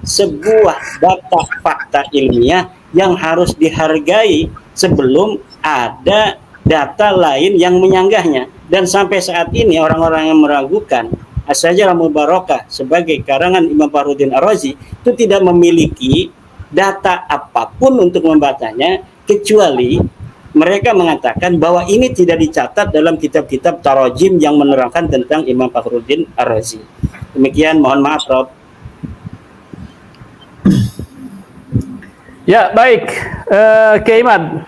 sebuah data fakta ilmiah yang harus dihargai sebelum ada data lain yang menyanggahnya. Dan sampai saat ini orang-orang yang meragukan Asy-Syajarah Mubarakah sebagai karangan Imam Fakhruddin Ar-Razi itu tidak memiliki data apapun untuk membantahnya, kecuali mereka mengatakan bahwa ini tidak dicatat dalam kitab-kitab tarojim yang menerangkan tentang Imam Fakhruddin Ar-Razi. Demikian, mohon maaf, Rob. Ya, baik, Kiai Imad.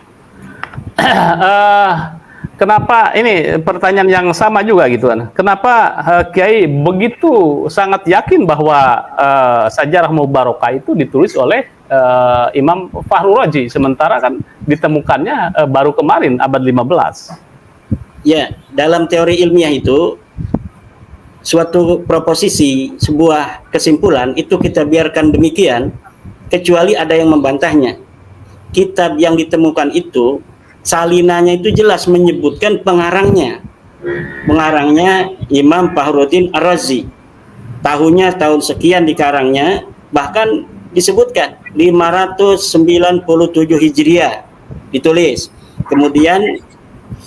Kenapa ini pertanyaan yang sama juga gitu kan? Kenapa Kiai begitu sangat yakin bahwa Syajarah Mubarakah itu ditulis oleh Imam Fakhrul Razi, sementara kan ditemukannya baru kemarin abad 15? Ya, dalam teori ilmiah itu suatu proposisi, sebuah kesimpulan itu kita biarkan demikian kecuali ada yang membantahnya. Kitab yang ditemukan itu salinannya itu jelas menyebutkan pengarangnya. Pengarangnya Imam Fakhruddin Ar-Razi. Tahunnya tahun sekian dikarangnya, bahkan disebutkan 597 Hijriah ditulis. Kemudian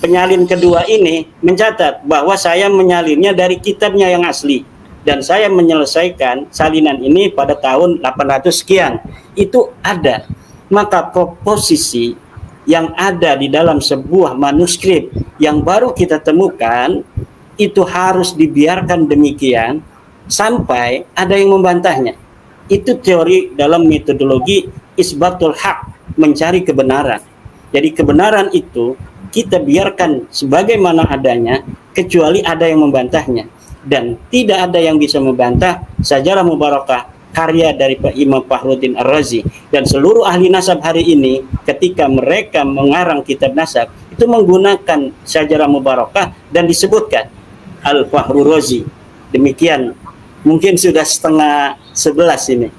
penyalin kedua ini mencatat bahwa saya menyalinnya dari kitabnya yang asli dan saya menyelesaikan salinan ini pada tahun 800 sekian. Itu ada. Maka proposisi yang ada di dalam sebuah manuskrip yang baru kita temukan itu harus dibiarkan demikian sampai ada yang membantahnya. Itu teori dalam metodologi isbatul haq, mencari kebenaran. Jadi kebenaran itu kita biarkan sebagaimana adanya kecuali ada yang membantahnya, dan tidak ada yang bisa membantah Syajarah Mubarakah karya dari Pak Imam Fakhruddin Ar-Razi. Dan seluruh ahli nasab hari ini ketika mereka mengarang kitab nasab itu menggunakan Syajarah Mubarakah dan disebutkan Al-Fakhrul Razi. Demikian, mungkin sudah 10:30 ini.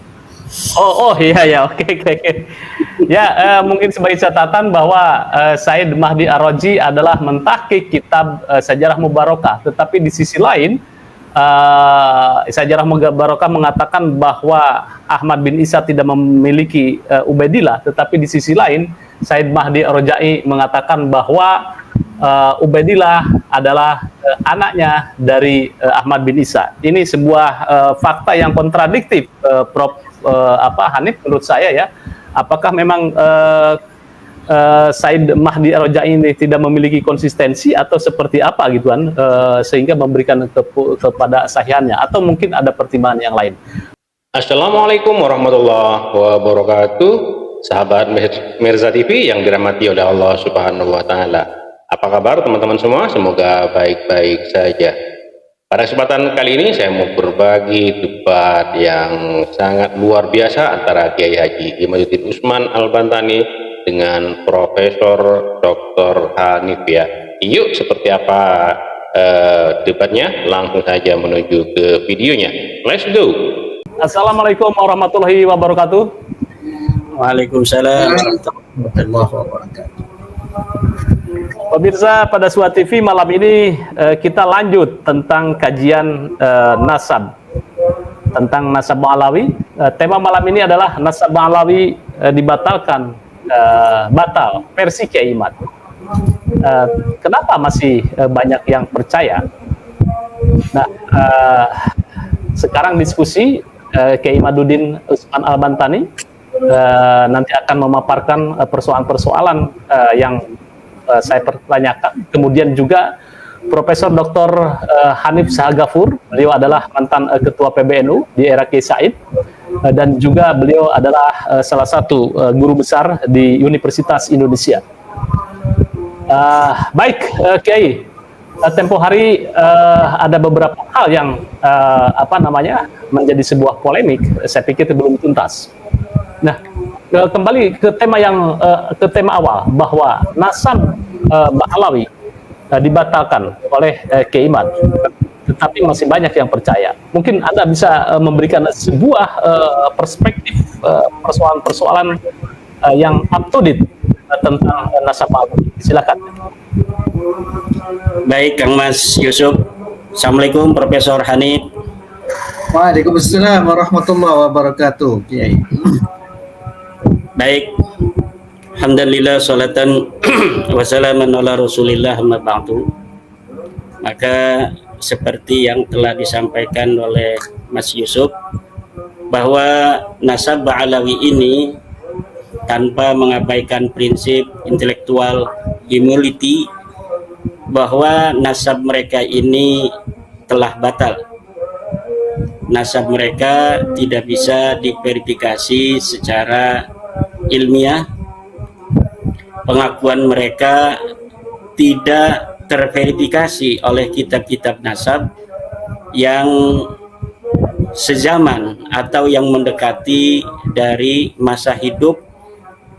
Iya, oke. Ya, mungkin sebagai catatan bahwa Said Mahdi Ar-Razi adalah mentahqiq kitab Syajarah Mubarakah, tetapi di sisi lain Syajarah Mubarakah mengatakan bahwa Ahmad bin Isa tidak memiliki Ubaidillah, tetapi di sisi lain Said Mahdi Ar-Raja'i mengatakan bahwa Ubaidillah adalah anaknya dari Ahmad bin Isa. Ini sebuah fakta yang kontradiktif, Prof. Hanif, menurut saya ya. Apakah memang Said Mahdi Ar-Raja'i ini tidak memiliki konsistensi atau seperti apa gitu kan, sehingga memberikan kepada sahihannya, atau mungkin ada pertimbangan yang lain? Assalamualaikum warahmatullahi wabarakatuh, sahabat Mirza TV yang dirahmati oleh Allah Subhanahu wa Ta'ala. Apa kabar teman-teman semua? Semoga baik-baik saja. Pada kesempatan kali ini saya mau berbagi debat yang sangat luar biasa antara Kiai Haji Imaduddin Usman Al-Bantani dengan Profesor Dr. Hanif ya. Yuk, seperti apa debatnya? Langsung saja menuju ke videonya. Let's go. Assalamualaikum warahmatullahi wabarakatuh. Waalaikumsalam warahmatullahi wabarakatuh. Pemirsa pada Suara TV, malam ini kita lanjut tentang kajian nasab, tentang nasab Ba'alawi. Tema malam ini adalah nasab Ba'alawi dibatalkan, batal versi Kiai Imad. Kenapa masih banyak yang percaya? Nah, sekarang diskusi Kiai Imaduddin Usman Al-Bantani nanti akan memaparkan persoalan-persoalan yang saya pertanyakan. Kemudian juga Profesor Dr. Hanif Sahagafur, beliau adalah mantan ketua PBNU di era Kiai Said, dan juga beliau adalah salah satu guru besar di Universitas Indonesia. Baik, Kiai, tempo hari ada beberapa hal yang menjadi sebuah polemik. Saya pikir belum tuntas. Nah, kembali ke tema tema awal, bahwa nasab Ba'alawi dibatalkan oleh Kiai Imad, tetapi masih banyak yang percaya. Mungkin Anda bisa memberikan sebuah perspektif persoalan-persoalan yang up to date tentang nasab Ba'alawi. Silakan. Baik, Kang Mas Yusuf. Assalamualaikum Profesor Hanif. Waalaikumsalam warahmatullahi wabarakatuh, Kiai. Baik, alhamdulillah salatan wassalaman ala Rasulillah amma ba'du. Maka seperti yang telah disampaikan oleh Mas Yusuf, bahwa nasab Ba'alawi ini tanpa mengabaikan prinsip intelektual humility, bahwa nasab mereka ini telah batal. Nasab mereka tidak bisa diverifikasi secara ilmiah. Pengakuan mereka tidak terverifikasi oleh kitab-kitab nasab yang sezaman atau yang mendekati dari masa hidup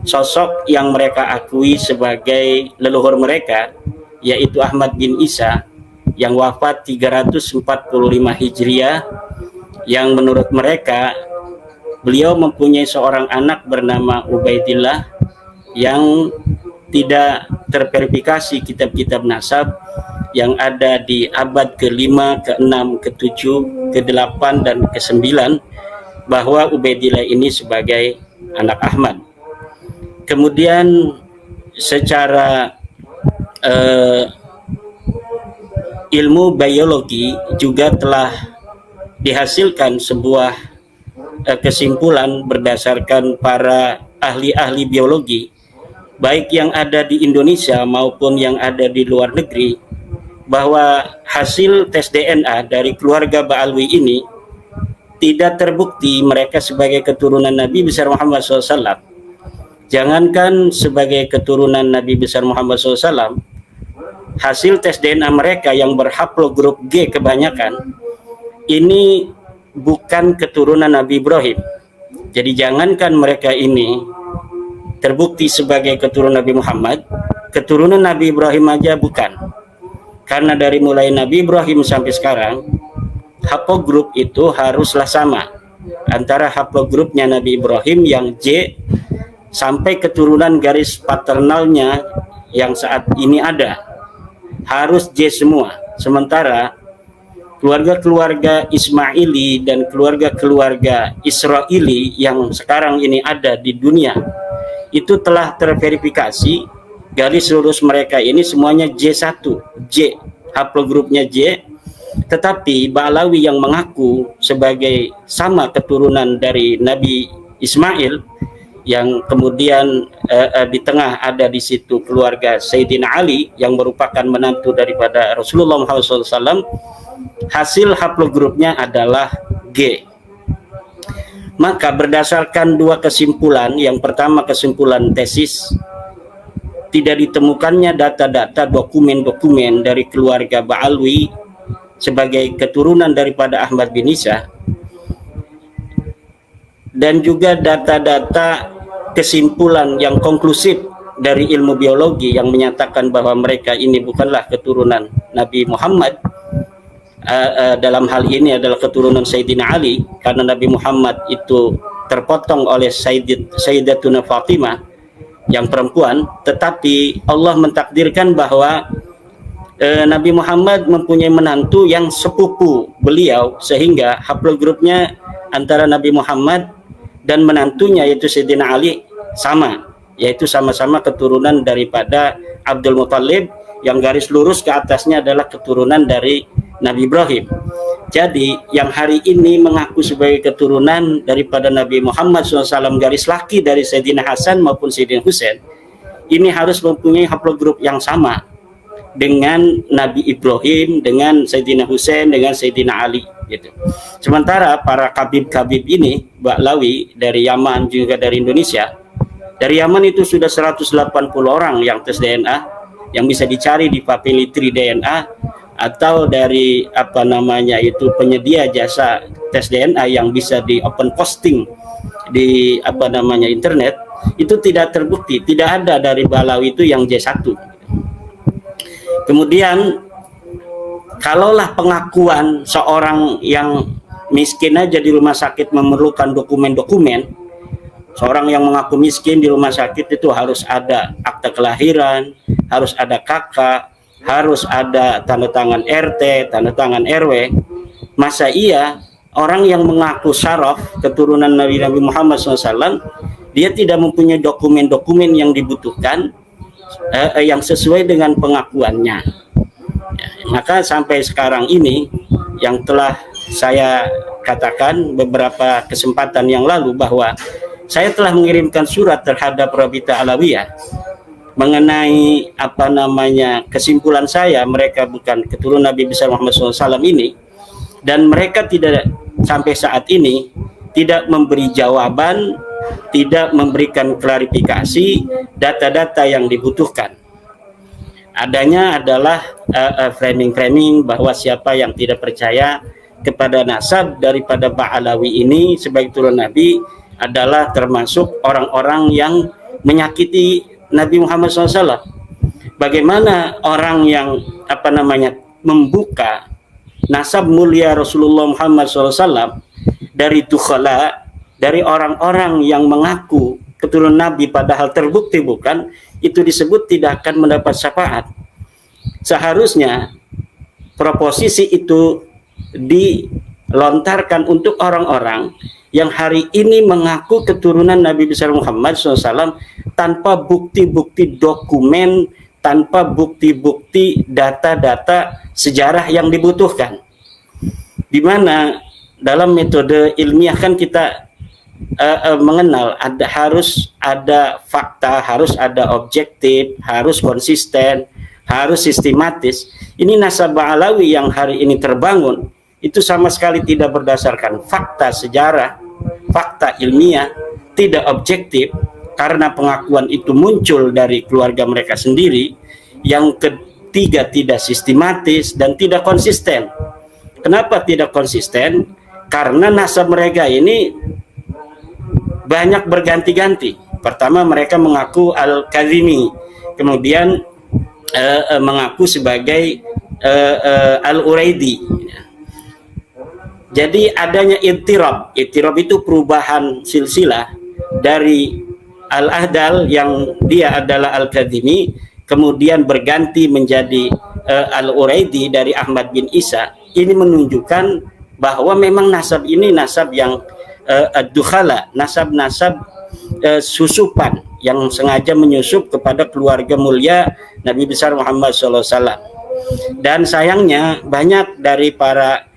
sosok yang mereka akui sebagai leluhur mereka, yaitu Ahmad bin Isa yang wafat 345 Hijriah, yang menurut mereka beliau mempunyai seorang anak bernama Ubaidillah yang tidak terverifikasi kitab-kitab nasab yang ada di abad ke-5, ke-6, ke-7, ke-8, dan ke-9, bahwa Ubaidillah ini sebagai anak Ahmad. Kemudian secara ilmu biologi juga telah dihasilkan sebuah kesimpulan berdasarkan para ahli-ahli biologi, baik yang ada di Indonesia maupun yang ada di luar negeri, bahwa hasil tes DNA dari keluarga Ba'alwi ini tidak terbukti mereka sebagai keturunan Nabi besar Muhammad SAW. Jangankan sebagai keturunan Nabi besar Muhammad SAW, hasil tes DNA mereka yang berhaplogrup G kebanyakan ini bukan keturunan Nabi Ibrahim. Jadi jangankan mereka ini terbukti sebagai keturunan Nabi Muhammad, keturunan Nabi Ibrahim aja bukan. Karena dari mulai Nabi Ibrahim sampai sekarang, haplogrup itu haruslah sama antara haplogrupnya Nabi Ibrahim yang J sampai keturunan garis paternalnya yang saat ini ada, harus J semua. Sementara keluarga-keluarga Ismaili dan keluarga-keluarga Israeli yang sekarang ini ada di dunia itu telah terverifikasi, garis lurus mereka ini semuanya J1, J, haplogrupnya J. Tetapi Ba'alawi yang mengaku sebagai sama keturunan dari Nabi Ismail, yang kemudian di tengah ada di situ keluarga Sayyidina Ali yang merupakan menantu daripada Rasulullah Muhammad SAW, hasil haplogrupnya adalah G. Maka berdasarkan dua kesimpulan, yang pertama kesimpulan tesis, tidak ditemukannya data-data dokumen-dokumen dari keluarga Ba'alwi sebagai keturunan daripada Ahmad bin Isa, dan juga data-data kesimpulan yang konklusif dari ilmu biologi yang menyatakan bahwa mereka ini bukanlah keturunan Nabi Muhammad. Dalam hal ini adalah keturunan Sayyidina Ali, karena Nabi Muhammad itu terpotong oleh Sayyidatuna Fatimah yang perempuan, tetapi Allah mentakdirkan bahwa Nabi Muhammad mempunyai menantu yang sepupu beliau, sehingga haplogrupnya antara Nabi Muhammad dan menantunya yaitu Sayyidina Ali sama, yaitu sama-sama keturunan daripada Abdul Muthalib, yang garis lurus ke atasnya adalah keturunan dari Nabi Ibrahim. Jadi yang hari ini mengaku sebagai keturunan daripada Nabi Muhammad SAW, garis laki dari Sayyidina Hasan maupun Sayyidina Husain, ini harus mempunyai haplogrup yang sama dengan Nabi Ibrahim, dengan Sayyidina Husain, dengan Sayyidina Ali gitu. Sementara para kabib-kabib ini, Ba'alawi dari Yaman juga dari Indonesia, dari Yaman itu sudah 180 orang yang tes DNA, yang bisa dicari di Papilitri DNA, atau dari penyedia jasa tes DNA yang bisa di open posting di internet, itu tidak terbukti, tidak ada dari Ba'alawi itu yang J1. Kemudian kalaulah pengakuan seorang yang miskin aja di rumah sakit memerlukan dokumen-dokumen, seorang yang mengaku miskin di rumah sakit itu harus ada akta kelahiran, harus ada kakak, harus ada tanda tangan RT, tanda tangan RW. Masa iya orang yang mengaku syaraf keturunan Nabi Muhammad SAW, dia tidak mempunyai dokumen-dokumen yang dibutuhkan yang sesuai dengan pengakuannya. Ya, maka sampai sekarang ini yang telah saya katakan beberapa kesempatan yang lalu bahwa saya telah mengirimkan surat terhadap Rabita Alawiyah mengenai kesimpulan saya mereka bukan keturunan Nabi besar Muhammad SAW ini, dan mereka tidak sampai saat ini tidak memberi jawaban, tidak memberikan klarifikasi data-data yang dibutuhkan. Adanya adalah framing-framing bahwa siapa yang tidak percaya kepada nasab daripada Ba'alawi ini sebagai turun Nabi adalah termasuk orang-orang yang menyakiti Nabi Muhammad SAW. Bagaimana orang yang membuka nasab mulia Rasulullah Muhammad SAW dari tukhala, dari orang-orang yang mengaku keturunan Nabi padahal terbukti bukan, itu disebut tidak akan mendapat syafaat. Seharusnya proposisi itu dilontarkan untuk orang-orang yang hari ini mengaku keturunan Nabi besar Muhammad SAW tanpa bukti-bukti dokumen, tanpa bukti-bukti data-data sejarah yang dibutuhkan. Di mana dalam metode ilmiah kan kita mengenal harus ada fakta, harus ada objektif, harus konsisten, harus sistematis. Ini nasab Ba'alawi yang hari ini terbangun itu sama sekali tidak berdasarkan fakta sejarah, fakta ilmiah, tidak objektif, karena pengakuan itu muncul dari keluarga mereka sendiri. Yang ketiga, tidak sistematis dan tidak konsisten. Kenapa tidak konsisten? Karena nasab mereka ini banyak berganti-ganti. Pertama mereka mengaku Al-Kazimi, kemudian mengaku sebagai Al-Uraidi. Jadi adanya ittirab. Ittirab itu perubahan silsilah dari Al-Ahdal yang dia adalah Al-Kazimi, kemudian berganti menjadi Al-Uraidi dari Ahmad bin Isa. Ini menunjukkan bahwa memang nasab ini nasab yang ad-dukhala, nasab-nasab susupan yang sengaja menyusup kepada keluarga mulia Nabi besar Muhammad SAW. Dan sayangnya banyak dari para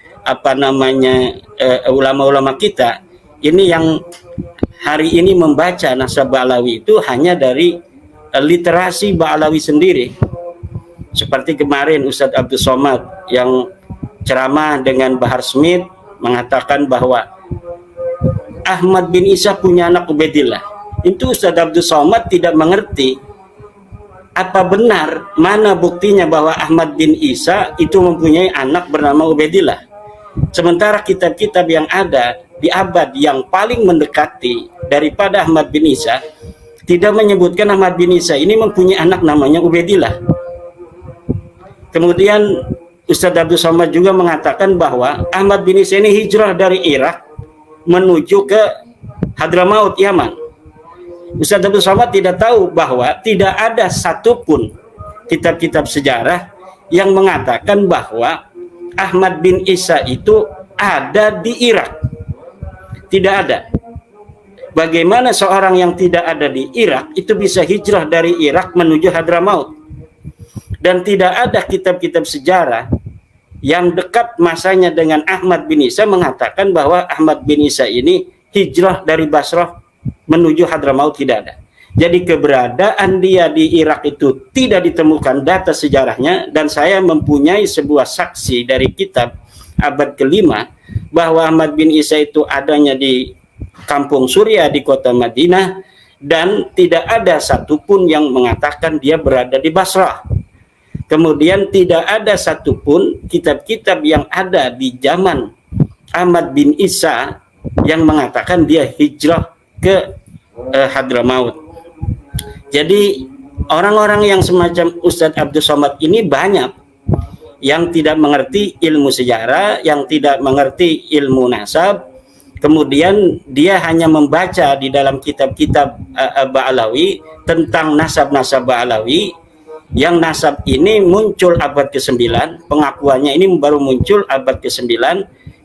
ulama-ulama kita ini yang hari ini membaca nasab Ba'alawi itu hanya dari literasi Ba'alawi sendiri. Seperti kemarin Ustadz Abdul Somad yang ceramah dengan Bahar Smith mengatakan bahwa Ahmad bin Isa punya anak Ubaidillah. Itu Ustadz Abdul Somad tidak mengerti apa benar, mana buktinya bahwa Ahmad bin Isa itu mempunyai anak bernama Ubaidillah. Sementara kitab-kitab yang ada di abad yang paling mendekati daripada Ahmad bin Isa tidak menyebutkan Ahmad bin Isa ini mempunyai anak namanya Ubaidillah. Kemudian Ustadz Abdul Somad juga mengatakan bahwa Ahmad bin Isa ini hijrah dari Irak menuju ke Hadramaut, Yaman. Ustadz Abdul Somad tidak tahu bahwa tidak ada satupun kitab-kitab sejarah yang mengatakan bahwa Ahmad bin Isa itu ada di Irak. Tidak ada. Bagaimana seorang yang tidak ada di Irak itu bisa hijrah dari Irak menuju Hadramaut? Dan tidak ada kitab-kitab sejarah yang dekat masanya dengan Ahmad bin Isa mengatakan bahwa Ahmad bin Isa ini hijrah dari Basrah menuju Hadramaut, tidak ada. Jadi keberadaan dia di Irak itu tidak ditemukan data sejarahnya, dan saya mempunyai sebuah saksi dari kitab abad kelima bahwa Ahmad bin Isa itu adanya di kampung Surya di kota Madinah, dan tidak ada satupun yang mengatakan dia berada di Basrah. Kemudian tidak ada satupun kitab-kitab yang ada di zaman Ahmad bin Isa yang mengatakan dia hijrah ke Hadramaut. Jadi orang-orang yang semacam Ustadz Abdul Somad ini banyak yang tidak mengerti ilmu sejarah, yang tidak mengerti ilmu nasab. Kemudian dia hanya membaca di dalam kitab-kitab Ba'alawi tentang nasab-nasab Ba'alawi, yang nasab ini muncul abad ke-9, pengakuannya ini baru muncul abad ke-9,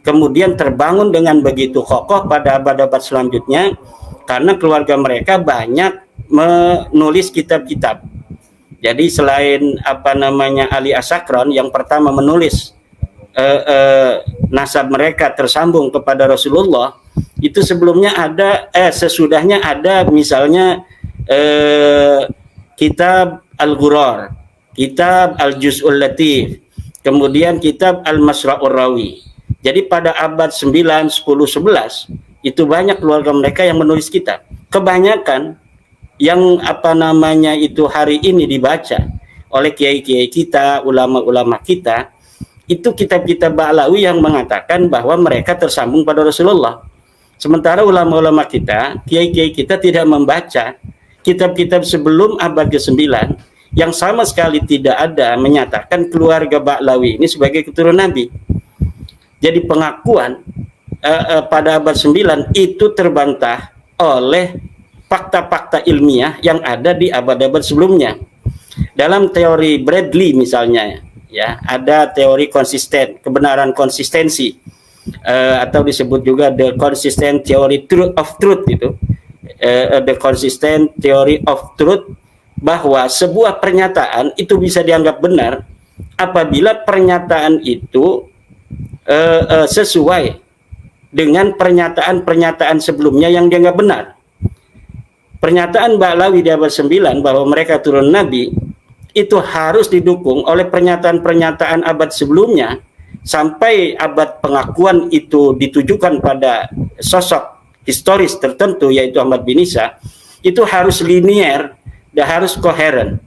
kemudian terbangun dengan begitu kokoh pada abad-abad selanjutnya karena keluarga mereka banyak menulis kitab-kitab. Jadi selain Ali As-Sakran yang pertama menulis nasab mereka tersambung kepada Rasulullah, itu sebelumnya ada sesudahnya ada misalnya kitab Al-Ghurar, kitab Al-Juz'ul Latif, kemudian kitab Al-Masra'ur Rawi. Jadi pada abad 9, 10, 11 itu banyak keluarga mereka yang menulis kitab. Kebanyakan yang itu hari ini dibaca oleh kiai-kiai kita, ulama-ulama kita, itu kitab-kitab Ba'lawi yang mengatakan bahwa mereka tersambung pada Rasulullah. Sementara ulama-ulama kita, kiai-kiai kita tidak membaca kitab-kitab sebelum abad ke-9 yang sama sekali tidak ada menyatakan keluarga Ba'lawi ini sebagai keturunan Nabi. Jadi pengakuan pada abad 9 itu terbantah oleh fakta-fakta ilmiah yang ada di abad-abad sebelumnya. Dalam teori Bradley misalnya, ya, ada teori konsisten, kebenaran konsistensi, atau disebut juga the consistent theory of truth itu, the consistent theory of truth, bahwa sebuah pernyataan itu bisa dianggap benar apabila pernyataan itu sesuai dengan pernyataan-pernyataan sebelumnya yang dianggap benar. Pernyataan Ba'lawi di abad 9 bahwa mereka turun Nabi itu harus didukung oleh pernyataan-pernyataan abad sebelumnya sampai abad pengakuan itu ditujukan pada sosok historis tertentu yaitu Ahmad bin Isa, itu harus linier dan harus koheren.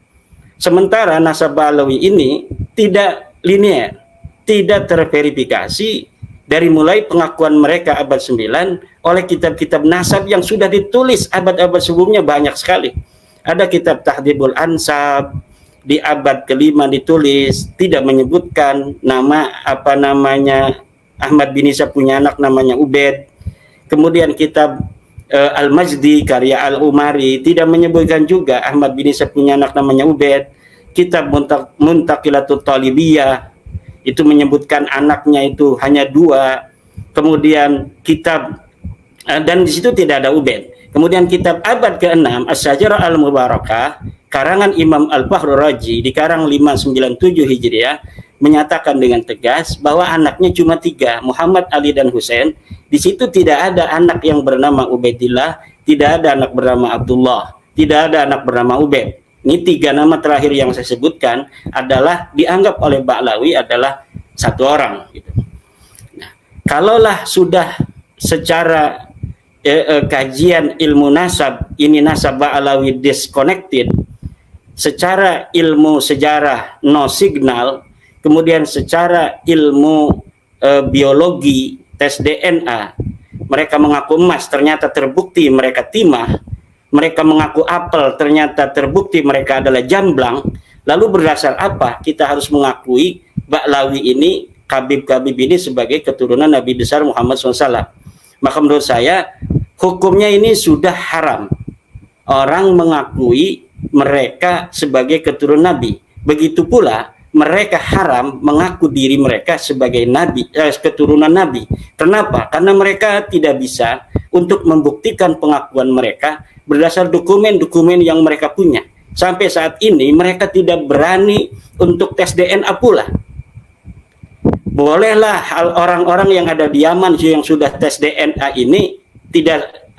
Sementara nasab Ba'lawi ini tidak linier, tidak terverifikasi dari mulai pengakuan mereka abad 9 oleh kitab-kitab nasab yang sudah ditulis abad-abad sebelumnya banyak sekali. Ada kitab Tahdhibul Ansab di abad ke-5 ditulis, tidak menyebutkan nama Ahmad bin Isa punya anak namanya Ubaid. Kemudian kitab Al-Majdi karya Al-Umari tidak menyebutkan juga Ahmad bin Isa punya anak namanya Ubaid. Kitab Muntaqilatul Talibiyah itu menyebutkan anaknya itu hanya 2. Kemudian kitab dan di situ tidak ada Ubaid. Kemudian kitab abad ke-6 As-Syajarah Al-Mubarakah karangan Imam Al-Fahrur Razi di karang 597 Hijriah menyatakan dengan tegas bahwa anaknya cuma 3, Muhammad, Ali, dan Husain. Di situ tidak ada anak yang bernama Ubaidillah, tidak ada anak bernama Abdullah, tidak ada anak bernama Ubaid. Ini 3 nama terakhir yang saya sebutkan adalah dianggap oleh Ba'lawi adalah satu orang. Gitu. Nah, kalaulah sudah secara kajian ilmu nasab ini nasab Ba'lawi disconnected, secara ilmu sejarah no signal, kemudian secara ilmu biologi tes DNA mereka mengaku emas ternyata terbukti mereka timah, mereka mengaku apel ternyata terbukti mereka adalah jamblang, lalu berdasar apa kita harus mengakui Ba'lawi ini, Khabib-Khabib ini sebagai keturunan Nabi besar Muhammad SAW? Maka menurut saya hukumnya ini sudah haram orang mengakui mereka sebagai keturunan Nabi. Begitu pula mereka haram mengaku diri mereka sebagai Nabi, keturunan Nabi. Kenapa? Karena mereka tidak bisa untuk membuktikan pengakuan mereka berdasar dokumen-dokumen yang mereka punya. Sampai saat ini mereka tidak berani untuk tes DNA pula. Bolehlah orang-orang yang ada di Yaman yang sudah tes DNA ini tidak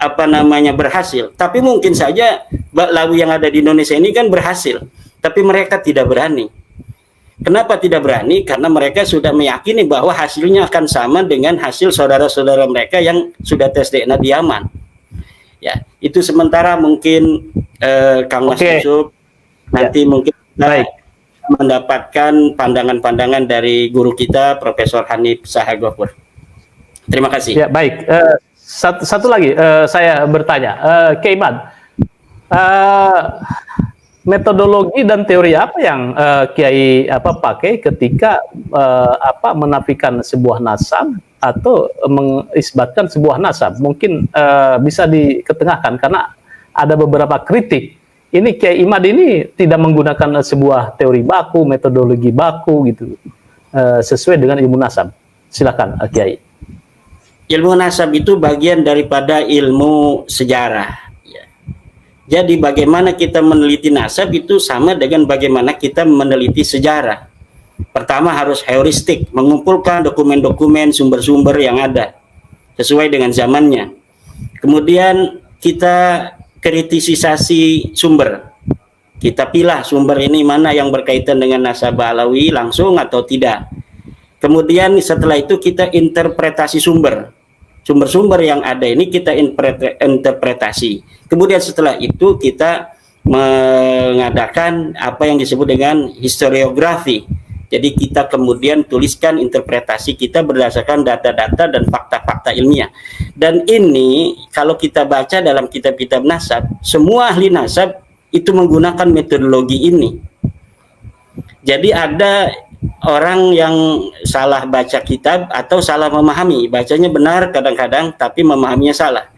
berhasil, tapi mungkin saja Ba'lawi yang ada di Indonesia ini kan berhasil, tapi mereka tidak berani. Kenapa tidak berani? Karena mereka sudah meyakini bahwa hasilnya akan sama dengan hasil saudara-saudara mereka yang sudah tes DNA di Yaman. Ya, itu sementara mungkin Kang Mas Yusuf nanti mungkin mendapatkan pandangan-pandangan dari guru kita Profesor Hanif Sahagofur. Terima kasih. Ya, baik. Satu lagi saya bertanya, Keiman, metodologi dan teori apa yang Kiai pakai ketika menafikan sebuah nasab atau mengisbatkan sebuah nasab? Mungkin bisa diketengahkan karena ada beberapa kritik. Ini Kiai Imad ini tidak menggunakan sebuah teori baku, metodologi baku gitu, sesuai dengan ilmu nasab. Silakan Kiai. ilmu nasab itu bagian daripada ilmu sejarah. Ya. Jadi bagaimana kita meneliti nasab itu sama dengan bagaimana kita meneliti sejarah. Pertama harus heuristik, mengumpulkan dokumen-dokumen, sumber-sumber yang ada sesuai dengan zamannya. Kemudian kita kritisisasi sumber. Kita pilah sumber ini mana yang berkaitan dengan nasab Alawi langsung atau tidak. Kemudian setelah itu kita interpretasi sumber-sumber yang ada ini kita interpretasi. Kemudian setelah itu kita mengadakan apa yang disebut dengan historiografi. Jadi kita kemudian tuliskan interpretasi kita berdasarkan data-data dan fakta-fakta ilmiah. Dan ini kalau kita baca dalam kitab-kitab nasab, semua ahli nasab itu menggunakan metodologi ini. Jadi ada orang yang salah baca kitab atau salah memahami, bacanya benar kadang-kadang tapi memahaminya salah.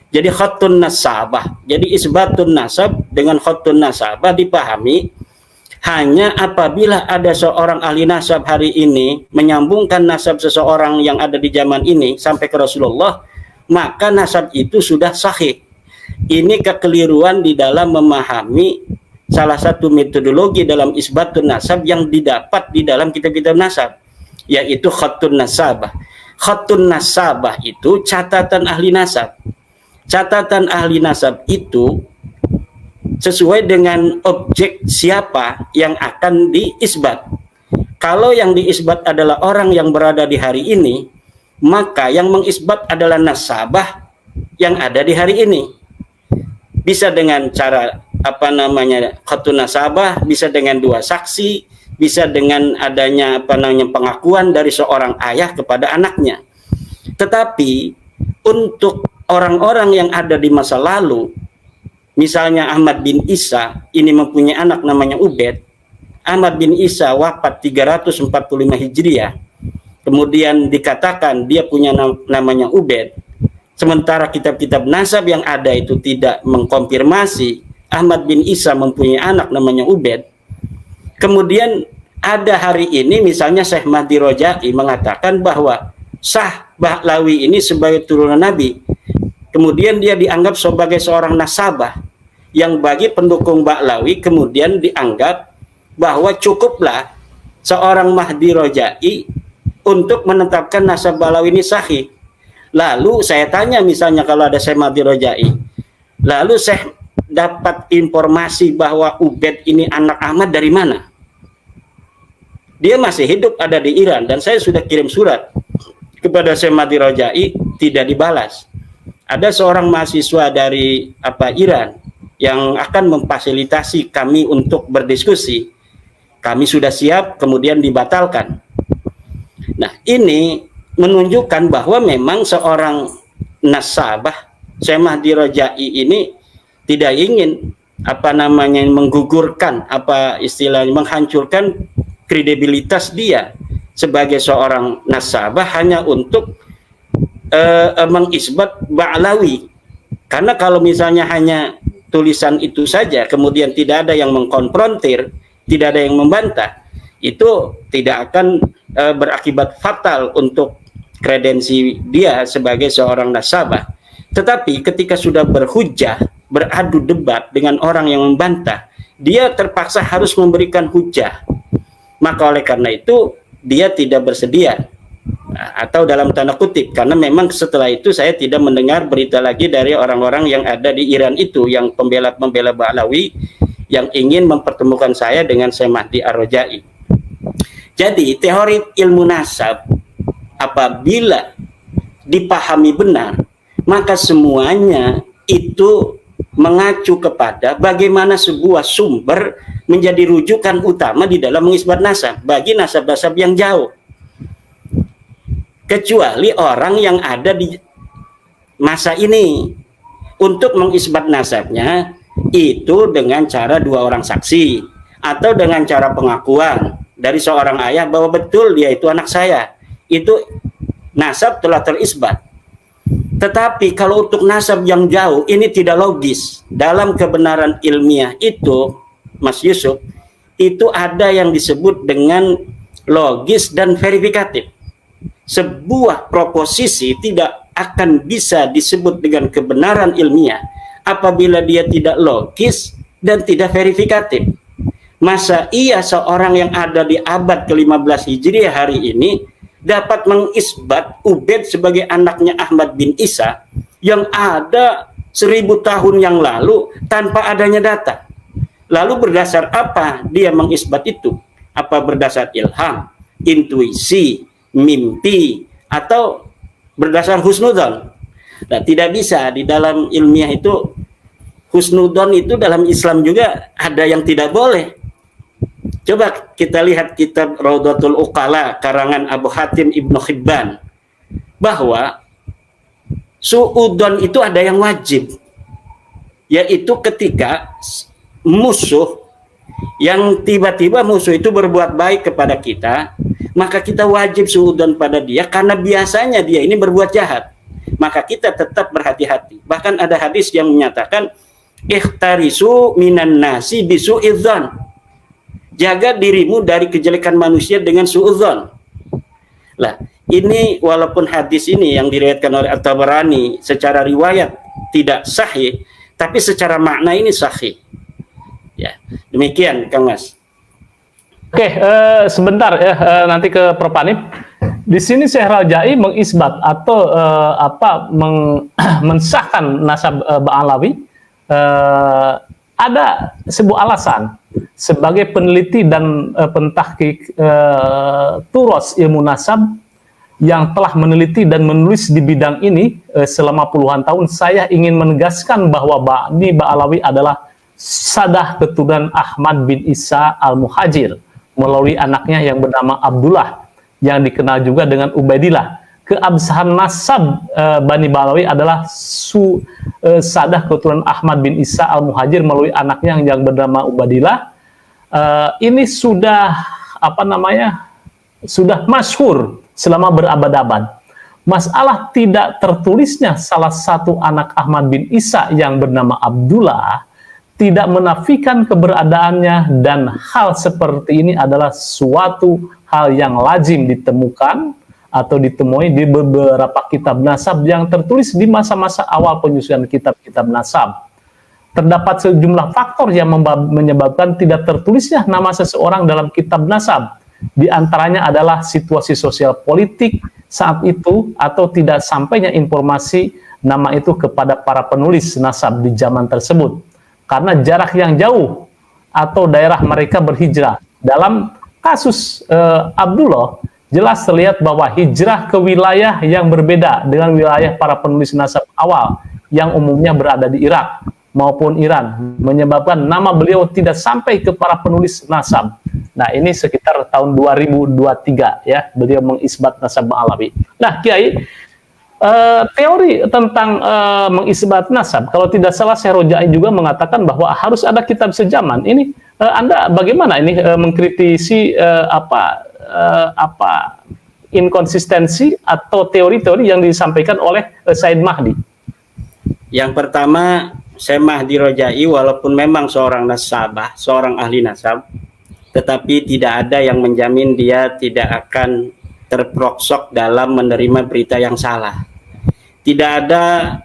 Jadi khattun nasabah, jadi isbatun nasab dengan khattun nasabah dipahami hanya apabila ada seorang ahli nasab hari ini menyambungkan nasab seseorang yang ada di zaman ini sampai ke Rasulullah, maka nasab itu sudah sahih. Ini kekeliruan di dalam memahami salah satu metodologi dalam isbatun nasab yang didapat di dalam kitab-kitab nasab, yaitu khattun nasabah. Khattun nasabah itu catatan ahli nasab. Catatan ahli nasab itu sesuai dengan objek siapa yang akan diisbat. Kalau yang diisbat adalah orang yang berada di hari ini, maka yang mengisbat adalah nasabah yang ada di hari ini. Bisa dengan cara khattun nasabah, bisa dengan dua saksi, bisa dengan adanya pengakuan dari seorang ayah kepada anaknya. Tetapi untuk orang-orang yang ada di masa lalu, misalnya Ahmad bin Isa ini mempunyai anak namanya Ubed. Ahmad bin Isa wafat 345 Hijriah. Kemudian dikatakan dia punya namanya Ubed. Sementara kitab-kitab nasab yang ada itu tidak mengkonfirmasi Ahmad bin Isa mempunyai anak namanya Ubed. Kemudian ada hari ini misalnya Syekh Mahdi Rojai mengatakan bahwa sah Bahlawi ini sebagai turunan Nabi. Kemudian dia dianggap sebagai seorang nasabah yang bagi pendukung Bahlawi kemudian dianggap bahwa cukuplah seorang Mahdi Rojai untuk menetapkan nasab Bahlawi ini sahih. Lalu saya tanya misalnya kalau ada Syekh Mahdi Rojai, lalu saya dapat informasi bahwa Ubed ini anak Ahmad dari mana? Dia masih hidup ada di Iran dan saya sudah kirim surat kepada Syekh Mahdi Rojai, tidak dibalas. Ada seorang mahasiswa dari Iran yang akan memfasilitasi kami untuk berdiskusi. Kami sudah siap, kemudian dibatalkan. Nah, ini menunjukkan bahwa memang seorang nasabah Syekh Mahdi Rojai ini tidak ingin menggugurkan menghancurkan kredibilitas dia sebagai seorang nasabah hanya untuk mengisbat Ba'lawi. Karena kalau misalnya hanya tulisan itu saja kemudian tidak ada yang mengkonfrontir, tidak ada yang membantah, itu tidak akan berakibat fatal untuk kredensi dia sebagai seorang nasabah. Tetapi ketika sudah berhujjah, beradu debat dengan orang yang membantah, dia terpaksa harus memberikan hujjah. Maka oleh karena itu dia tidak bersedia, atau dalam tanda kutip, karena memang setelah itu saya tidak mendengar berita lagi dari orang-orang yang ada di Iran itu, yang pembela Ba'lawi yang ingin mempertemukan saya dengan Syekh Mahdi Ar-Rojai. Jadi teori ilmu nasab apabila dipahami benar, maka semuanya itu mengacu kepada bagaimana sebuah sumber menjadi rujukan utama di dalam mengisbat nasab bagi nasab-nasab yang jauh. Kecuali orang yang ada di masa ini, untuk mengisbat nasabnya itu dengan cara dua orang saksi atau dengan cara pengakuan dari seorang ayah bahwa betul dia itu anak saya, itu nasab telah terisbat. Tetapi kalau untuk nasab yang jauh ini tidak logis. Dalam kebenaran ilmiah itu, Mas Yusuf, itu ada yang disebut dengan logis dan verifikatif. sebuah proposisi tidak akan bisa disebut dengan kebenaran ilmiah apabila dia tidak logis dan tidak verifikatif. Masa iya seorang yang ada di abad ke-15 Hijriah hari ini dapat mengisbat Ubaid sebagai anaknya Ahmad bin Isa yang ada 1000 tahun yang lalu tanpa adanya data? Lalu berdasar apa dia mengisbat itu? Apa berdasar ilham, intuisi, mimpi, atau berdasar husnudzon? Nah, tidak bisa. Di dalam ilmiah itu husnudzon itu dalam Islam juga ada yang tidak boleh. Coba kita lihat kitab Raudatul Uqala karangan Abu Hatim Ibnu Hibban, bahwa suudzon itu ada yang wajib, yaitu ketika musuh yang tiba-tiba musuh itu berbuat baik kepada kita, maka kita wajib suudzon pada dia karena biasanya dia ini berbuat jahat. Maka kita tetap berhati-hati. Bahkan ada hadis yang menyatakan ikhtarisu minan nasi bisu'idzon. Jaga dirimu dari kejelekan manusia dengan suudzon. Lah, ini walaupun hadis ini yang diriwayatkan oleh At-Tabarani secara riwayat tidak sahih, tapi secara makna ini sahih. Ya, demikian Kang Mas. Oke, sebentar ya, nanti ke Prof. Hanif. Di sini Syekh Raja'i mengisbat atau mensahkan nasab Ba'alawi, ada sebuah alasan sebagai peneliti dan pentahqiq turos ilmu nasab yang telah meneliti dan menulis di bidang ini selama puluhan tahun. Saya ingin menegaskan bahwa Bani Ba'alawi adalah sadah keturunan Ahmad bin Isa al-Muhajir melalui anaknya yang bernama Abdullah yang dikenal juga dengan Ubaidillah. Keabsahan nasab Bani Ba'alawi adalah sadah keturunan Ahmad bin Isa al-Muhajir melalui anaknya yang bernama Ubaidillah. Ini sudah sudah masyhur selama berabad-abad. Masalah tidak tertulisnya salah satu anak Ahmad bin Isa yang bernama Abdullah tidak menafikan keberadaannya, dan hal seperti ini adalah suatu hal yang lazim ditemukan atau ditemui di beberapa kitab nasab yang tertulis di masa-masa awal penyusunan kitab-kitab nasab. Terdapat sejumlah faktor yang menyebabkan tidak tertulisnya nama seseorang dalam kitab nasab. Di antaranya adalah situasi sosial politik saat itu atau tidak sampainya informasi nama itu kepada para penulis nasab di zaman tersebut. Karena jarak yang jauh atau daerah mereka berhijrah. Dalam kasus Abdullah, jelas terlihat bahwa hijrah ke wilayah yang berbeda dengan wilayah para penulis nasab awal yang umumnya berada di Irak maupun Iran, menyebabkan nama beliau tidak sampai ke para penulis nasab. Nah, ini sekitar tahun 2023 ya, beliau mengisbat nasab Ba'alawi. Nah, Kiai, teori tentang mengisbat nasab, kalau tidak salah Syekh Raja'i juga mengatakan bahwa harus ada kitab sejaman. Ini Anda bagaimana ini mengkritisi inkonsistensi atau teori-teori yang disampaikan oleh Said Mahdi? Yang pertama, Syekh Mahdi Raja'i walaupun memang seorang nasabah, seorang ahli nasab, tetapi tidak ada yang menjamin dia tidak akan terproksok dalam menerima berita yang salah. Tidak ada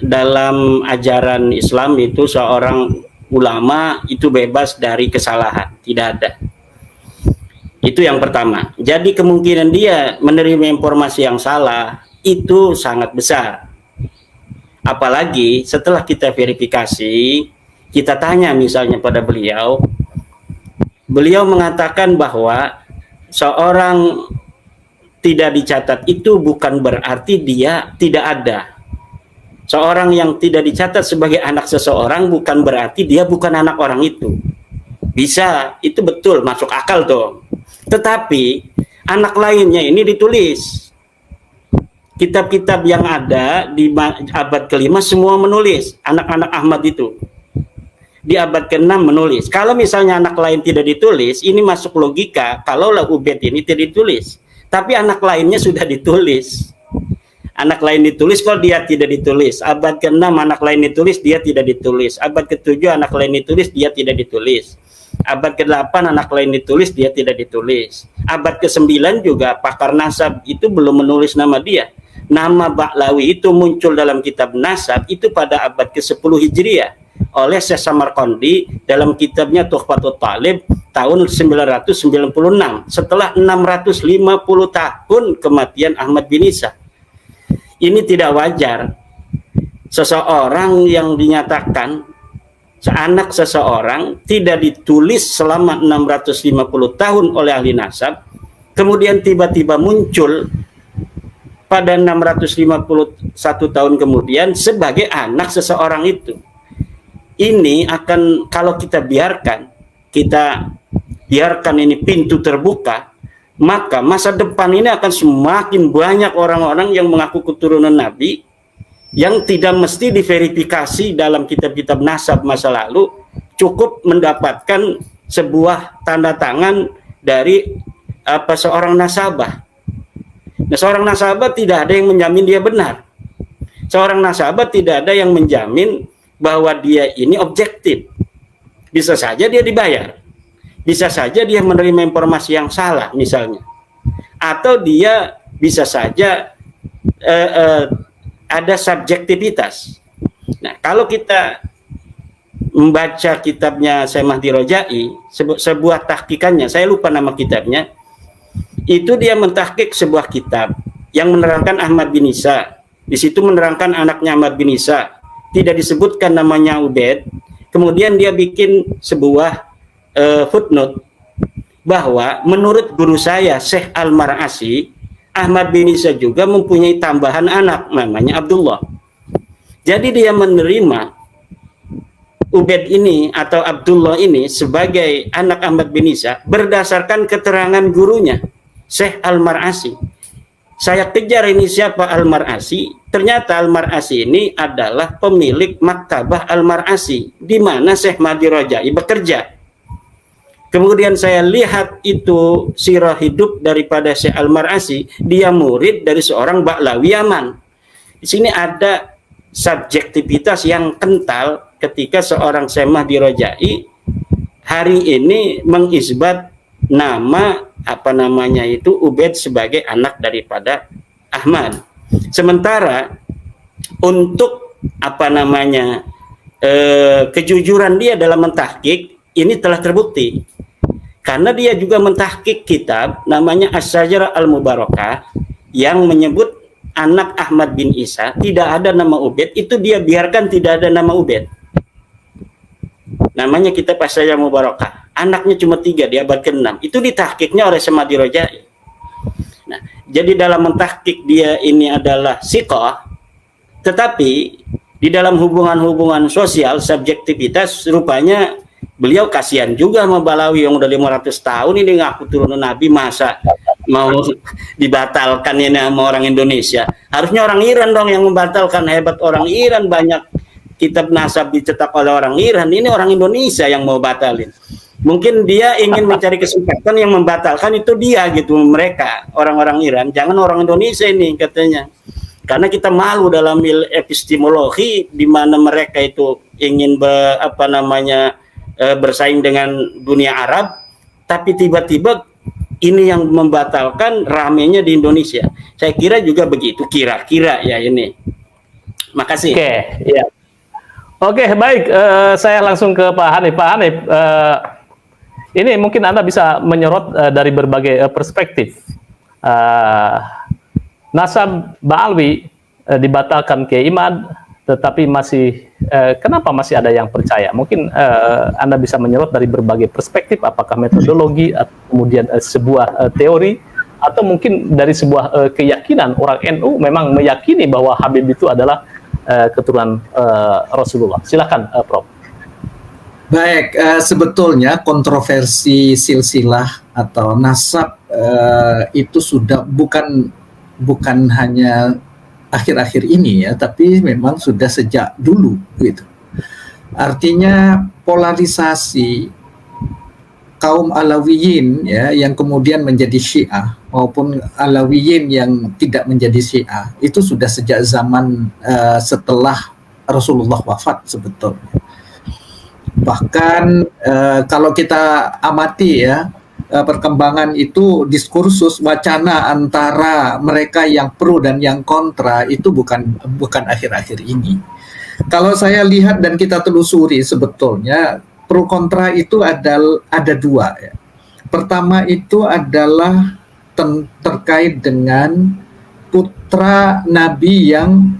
dalam ajaran Islam itu seorang ulama itu bebas dari kesalahan. Tidak ada. Itu yang pertama. Jadi kemungkinan dia menerima informasi yang salah itu sangat besar. Apalagi setelah kita verifikasi, kita tanya misalnya pada beliau, beliau mengatakan bahwa seorang tidak dicatat itu bukan berarti dia tidak ada. Seorang yang tidak dicatat sebagai anak seseorang bukan berarti dia bukan anak orang itu. Bisa, itu betul, masuk akal tuh. Tetapi anak lainnya ini ditulis. Kitab-kitab yang ada di abad ke-5 semua menulis. Anak-anak Ahmad itu di abad ke-6 menulis. Kalau misalnya anak lain tidak ditulis, ini masuk logika. Kalaulah Ubaid ini tidak ditulis, tapi anak lainnya sudah ditulis. Anak lain ditulis, kalau dia tidak ditulis. Abad ke-6 anak lain ditulis, dia tidak ditulis. Abad ke-7 anak lain ditulis, dia tidak ditulis. Abad ke-8 anak lain ditulis, dia tidak ditulis. Abad ke-9 juga pakar nasab itu belum menulis nama dia. Nama Ba'lawi itu muncul dalam kitab nasab itu pada abad ke-10 Hijriah oleh Syekh Samarqandi dalam kitabnya Tuhfatul Talib tahun 996 setelah 650 tahun kematian Ahmad bin Isa. Ini tidak wajar. Seseorang yang dinyatakan anak seseorang tidak ditulis selama 650 tahun oleh ahli nasab, kemudian tiba-tiba muncul pada 651 tahun kemudian sebagai anak seseorang itu. Ini akan, kalau kita biarkan ini pintu terbuka, maka masa depan ini akan semakin banyak orang-orang yang mengaku keturunan Nabi yang tidak mesti diverifikasi dalam kitab-kitab nasab masa lalu, cukup mendapatkan sebuah tanda tangan dari seorang nasabah. Nah, seorang nasabah tidak ada yang menjamin dia benar. Seorang nasabah tidak ada yang menjamin bahwa dia ini objektif. Bisa saja dia dibayar, bisa saja dia menerima informasi yang salah misalnya, atau dia bisa saja ada subjektivitas. Nah, kalau kita membaca kitabnya Syekh Mahdi Rojai, sebuah tahqiqannya, saya lupa nama kitabnya, itu dia mentahqiq sebuah kitab yang menerangkan Ahmad bin Isa. Di situ menerangkan anaknya Ahmad bin Isa, tidak disebutkan namanya Ubaid. Kemudian dia bikin sebuah footnote bahwa menurut guru saya Syekh Al-Mar'asi, Ahmad bin Isa juga mempunyai tambahan anak namanya Abdullah. Jadi dia menerima Ubaid ini atau Abdullah ini sebagai anak Ahmad bin Isa berdasarkan keterangan gurunya Syekh Al-Mar'asi. Saya kejar ini siapa Al-Mar'asi. Ternyata Al-Mar'asi ini adalah pemilik Maktabah Al-Mar'asi di mana Syekh Mahdi Rojai bekerja. Kemudian saya lihat itu sirah hidup daripada Syekh Al-Mar'asi, dia murid dari seorang Ba'lawi Yaman. Di sini ada subjektivitas yang kental ketika seorang Syekh Mahdi Rojai hari ini mengisbat nama Ubaid sebagai anak daripada Ahmad. Sementara untuk kejujuran dia dalam mentahqiq ini telah terbukti. Karena dia juga mentahqiq kitab namanya As-Syajarah Al-Mubarakah yang menyebut anak Ahmad bin Isa tidak ada nama Ubaid, itu dia biarkan tidak ada nama Ubaid. Namanya kitab As-Syajarah Al-Mubarakah. Anaknya cuma 3 di abad ke-6. Itu ditahqiqnya oleh Syekh Mahdi Rojai. Nah, jadi dalam mentahqiq dia ini adalah siqah, tetapi di dalam hubungan-hubungan sosial subjektivitas rupanya beliau kasihan juga sama Ba'lawi yang udah 500 tahun ini ngaku turunan Nabi, masa mau dibatalkan ini sama orang Indonesia. Harusnya orang Iran dong yang membatalkan, hebat orang Iran, banyak kitab nasab dicetak oleh orang Iran, ini orang Indonesia yang mau batalin. Mungkin dia ingin mencari kesempatan yang membatalkan itu dia gitu, mereka orang-orang Iran, jangan orang Indonesia ini katanya. Karena kita malu dalam epistemologi di mana mereka itu ingin bersaing dengan dunia Arab, tapi tiba-tiba ini yang membatalkan ramenya di Indonesia. Saya kira juga begitu, kira-kira ya ini. Makasih. Oke, ya. Oke, baik. Saya langsung ke Pak Hanif. Pak Hanif, ini mungkin Anda bisa menyorot dari berbagai perspektif. Nasab Ba'lawi dibatalkan Kiai Imad, tetapi masih kenapa masih ada yang percaya? Mungkin Anda bisa menyerot dari berbagai perspektif, apakah metodologi, atau kemudian sebuah teori, atau mungkin dari sebuah keyakinan orang NU memang meyakini bahwa Habib itu adalah keturunan Rasulullah. Silakan, Prof. Baik, sebetulnya kontroversi silsilah atau nasab itu sudah bukan hanya akhir-akhir ini ya, tapi memang sudah sejak dulu gitu. Artinya polarisasi kaum Alawiyin ya yang kemudian menjadi Syiah maupun Alawiyin yang tidak menjadi Syiah itu sudah sejak zaman setelah Rasulullah wafat sebetulnya. Bahkan kalau kita amati ya, perkembangan itu diskursus wacana antara mereka yang pro dan yang kontra itu bukan akhir-akhir ini. Kalau saya lihat dan kita telusuri, sebetulnya pro kontra itu ada dua ya. Pertama itu adalah terkait dengan putra Nabi yang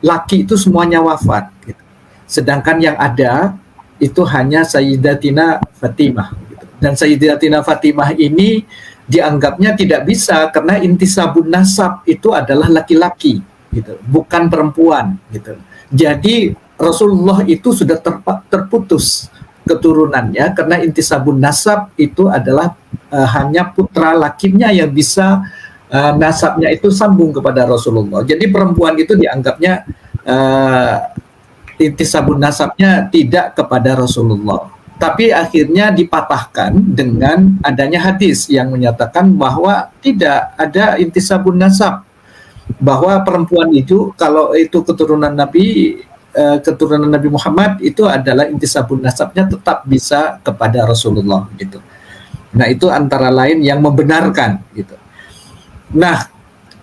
laki itu semuanya wafat gitu. Sedangkan yang ada itu hanya Sayyidatina Fatimah gitu. Dan Sayyidatina Fatimah ini dianggapnya tidak bisa karena intisabun nasab itu adalah laki-laki gitu, bukan perempuan gitu. Jadi Rasulullah itu sudah terputus keturunannya karena intisabun nasab itu adalah hanya putra lakinya yang bisa nasabnya itu sambung kepada Rasulullah. Jadi perempuan itu dianggapnya intisabun nasabnya tidak kepada Rasulullah. Tapi akhirnya dipatahkan dengan adanya hadis yang menyatakan bahwa tidak ada intisabun nasab, bahwa perempuan itu kalau itu keturunan Nabi Muhammad itu adalah intisabun nasabnya tetap bisa kepada Rasulullah gitu. Nah, itu antara lain yang membenarkan gitu. Nah,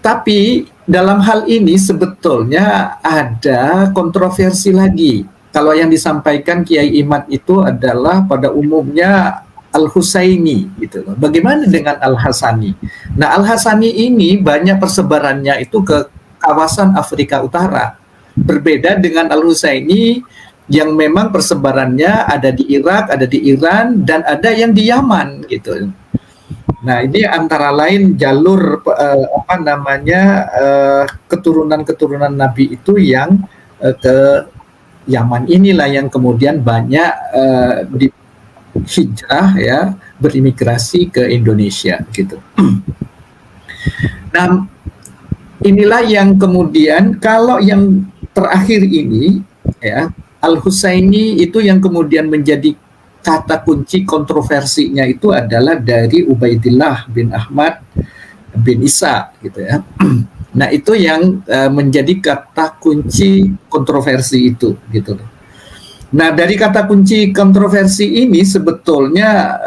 tapi dalam hal ini sebetulnya ada kontroversi lagi. Kalau yang disampaikan Kiai Imad itu adalah pada umumnya Al-Husaini gitu loh. Bagaimana dengan Al-Hasani? Nah, Al-Hasani ini banyak persebarannya itu ke kawasan Afrika Utara. Berbeda dengan Al-Husaini yang memang persebarannya ada di Irak, ada di Iran, dan ada yang di Yaman gitu. Nah, ini antara lain jalur keturunan-keturunan Nabi itu yang ke Yaman inilah yang kemudian banyak di hijrah ya, berimigrasi ke Indonesia gitu. Nah, inilah yang kemudian kalau yang terakhir ini ya, Al-Husaini itu yang kemudian menjadi kata kunci kontroversinya itu adalah dari Ubaidillah bin Ahmad bin Isa gitu ya. Nah, itu yang menjadi kata kunci kontroversi itu gitu. Nah, dari kata kunci kontroversi ini sebetulnya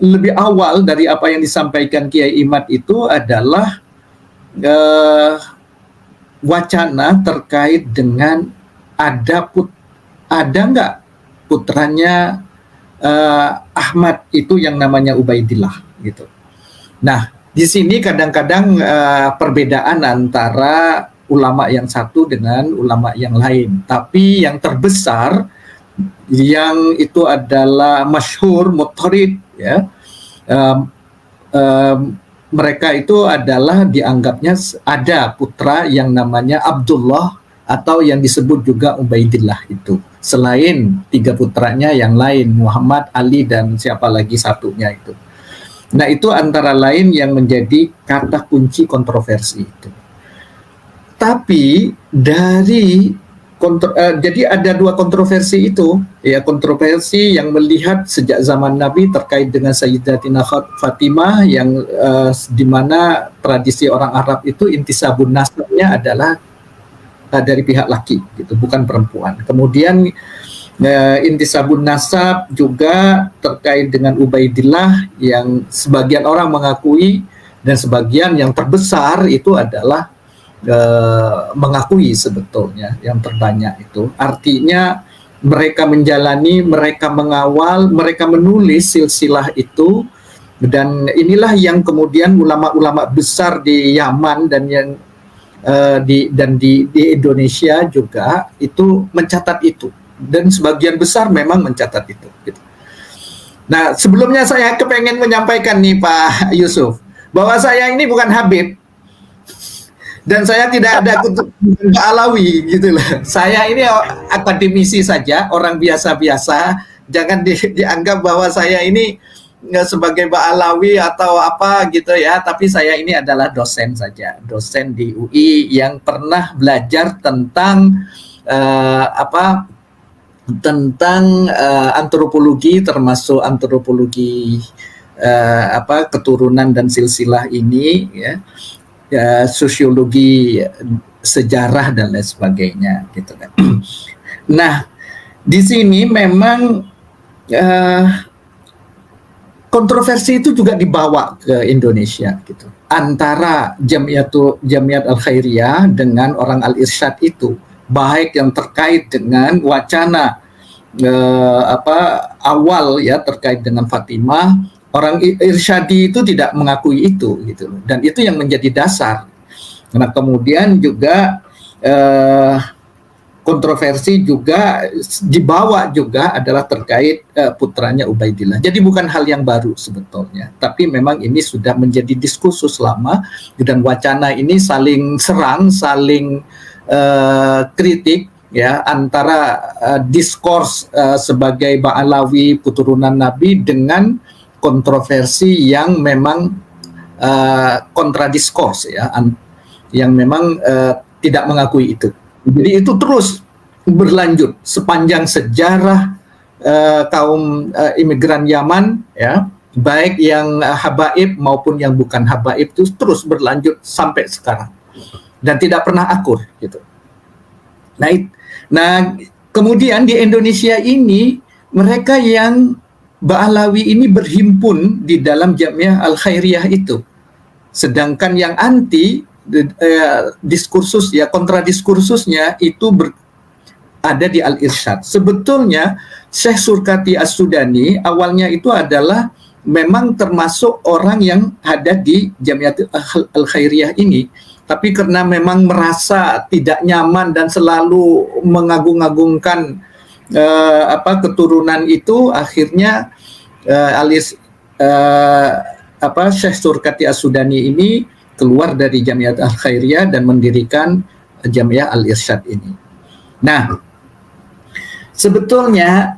lebih awal dari apa yang disampaikan Kiai Imad itu adalah wacana terkait dengan ada nggak putranya Ahmad itu yang namanya Ubaidillah gitu. Nah, di sini kadang-kadang perbedaan antara ulama yang satu dengan ulama yang lain. Tapi yang terbesar yang itu adalah masyhur mutarid ya. Mereka itu adalah dianggapnya ada putra yang namanya Abdullah atau yang disebut juga Ubaidillah itu. Selain 3 putranya yang lain, Muhammad, Ali, dan siapa lagi satunya itu. Nah, itu antara lain yang menjadi kata kunci kontroversi itu. Tapi dari jadi ada 2 kontroversi itu, ya, kontroversi yang melihat sejak zaman Nabi terkait dengan Sayyidatina Fatimah yang di mana tradisi orang Arab itu intisabun nasabnya adalah dari pihak laki gitu, bukan perempuan. Kemudian intisabun nasab juga terkait dengan Ubaidillah yang sebagian orang mengakui dan sebagian yang terbesar itu adalah mengakui sebetulnya yang terbanyak itu. Artinya mereka menjalani, mereka mengawal, mereka menulis silsilah itu, dan inilah yang kemudian ulama-ulama besar di Yaman dan yang di Indonesia juga itu mencatat itu, dan sebagian besar memang mencatat itu gitu. Nah, sebelumnya saya kepengen menyampaikan nih Pak Yusuf bahwa saya ini bukan Habib dan saya tidak ada kutub Alawi gitu loh. Saya ini akademisi saja, orang biasa-biasa. Jangan dianggap bahwa saya ini sebagai Alawi atau apa gitu ya. Tapi saya ini adalah dosen saja, dosen di UI yang pernah belajar tentang antropologi, termasuk antropologi keturunan dan silsilah ini ya. Sosiologi sejarah dan lain sebagainya gitu kan. Nah, di sini memang kontroversi itu juga dibawa ke Indonesia gitu, antara Jamiat Al-Khairiyah dengan orang Al-Irsyad itu, baik yang terkait dengan wacana awal ya terkait dengan Fatimah, orang Irsyadi itu tidak mengakui itu gitu, dan itu yang menjadi dasar. Nah kemudian juga kontroversi juga dibawa juga adalah terkait putranya Ubaidillah. Jadi bukan hal yang baru sebetulnya, tapi memang ini sudah menjadi diskursus lama, dan wacana ini saling serang, saling kritik ya, antara diskurs sebagai Ba'alawi keturunan Nabi dengan kontroversi yang memang kontradiskurs ya, yang memang tidak mengakui itu. Jadi itu terus berlanjut sepanjang sejarah kaum imigran Yaman ya, baik yang habaib maupun yang bukan habaib, itu terus berlanjut sampai sekarang dan tidak pernah akur gitu. Nah kemudian di Indonesia ini mereka yang Ba'alawi ini berhimpun di dalam Jamiah Al-Khairiyah itu, sedangkan yang anti diskursus ya, kontradiskursusnya itu ada di Al-Irsyad. Sebetulnya Syekh Surkati As-Sudani awalnya itu adalah memang termasuk orang yang ada di Jamiat Al-Khairiyah ini, tapi karena memang merasa tidak nyaman dan selalu mengagung-agungkan keturunan itu, akhirnya Syekh Surkati As-Sudani ini keluar dari Jamiat Al-Khairiyah dan mendirikan Jamiah Al-Irsyad ini. Nah, sebetulnya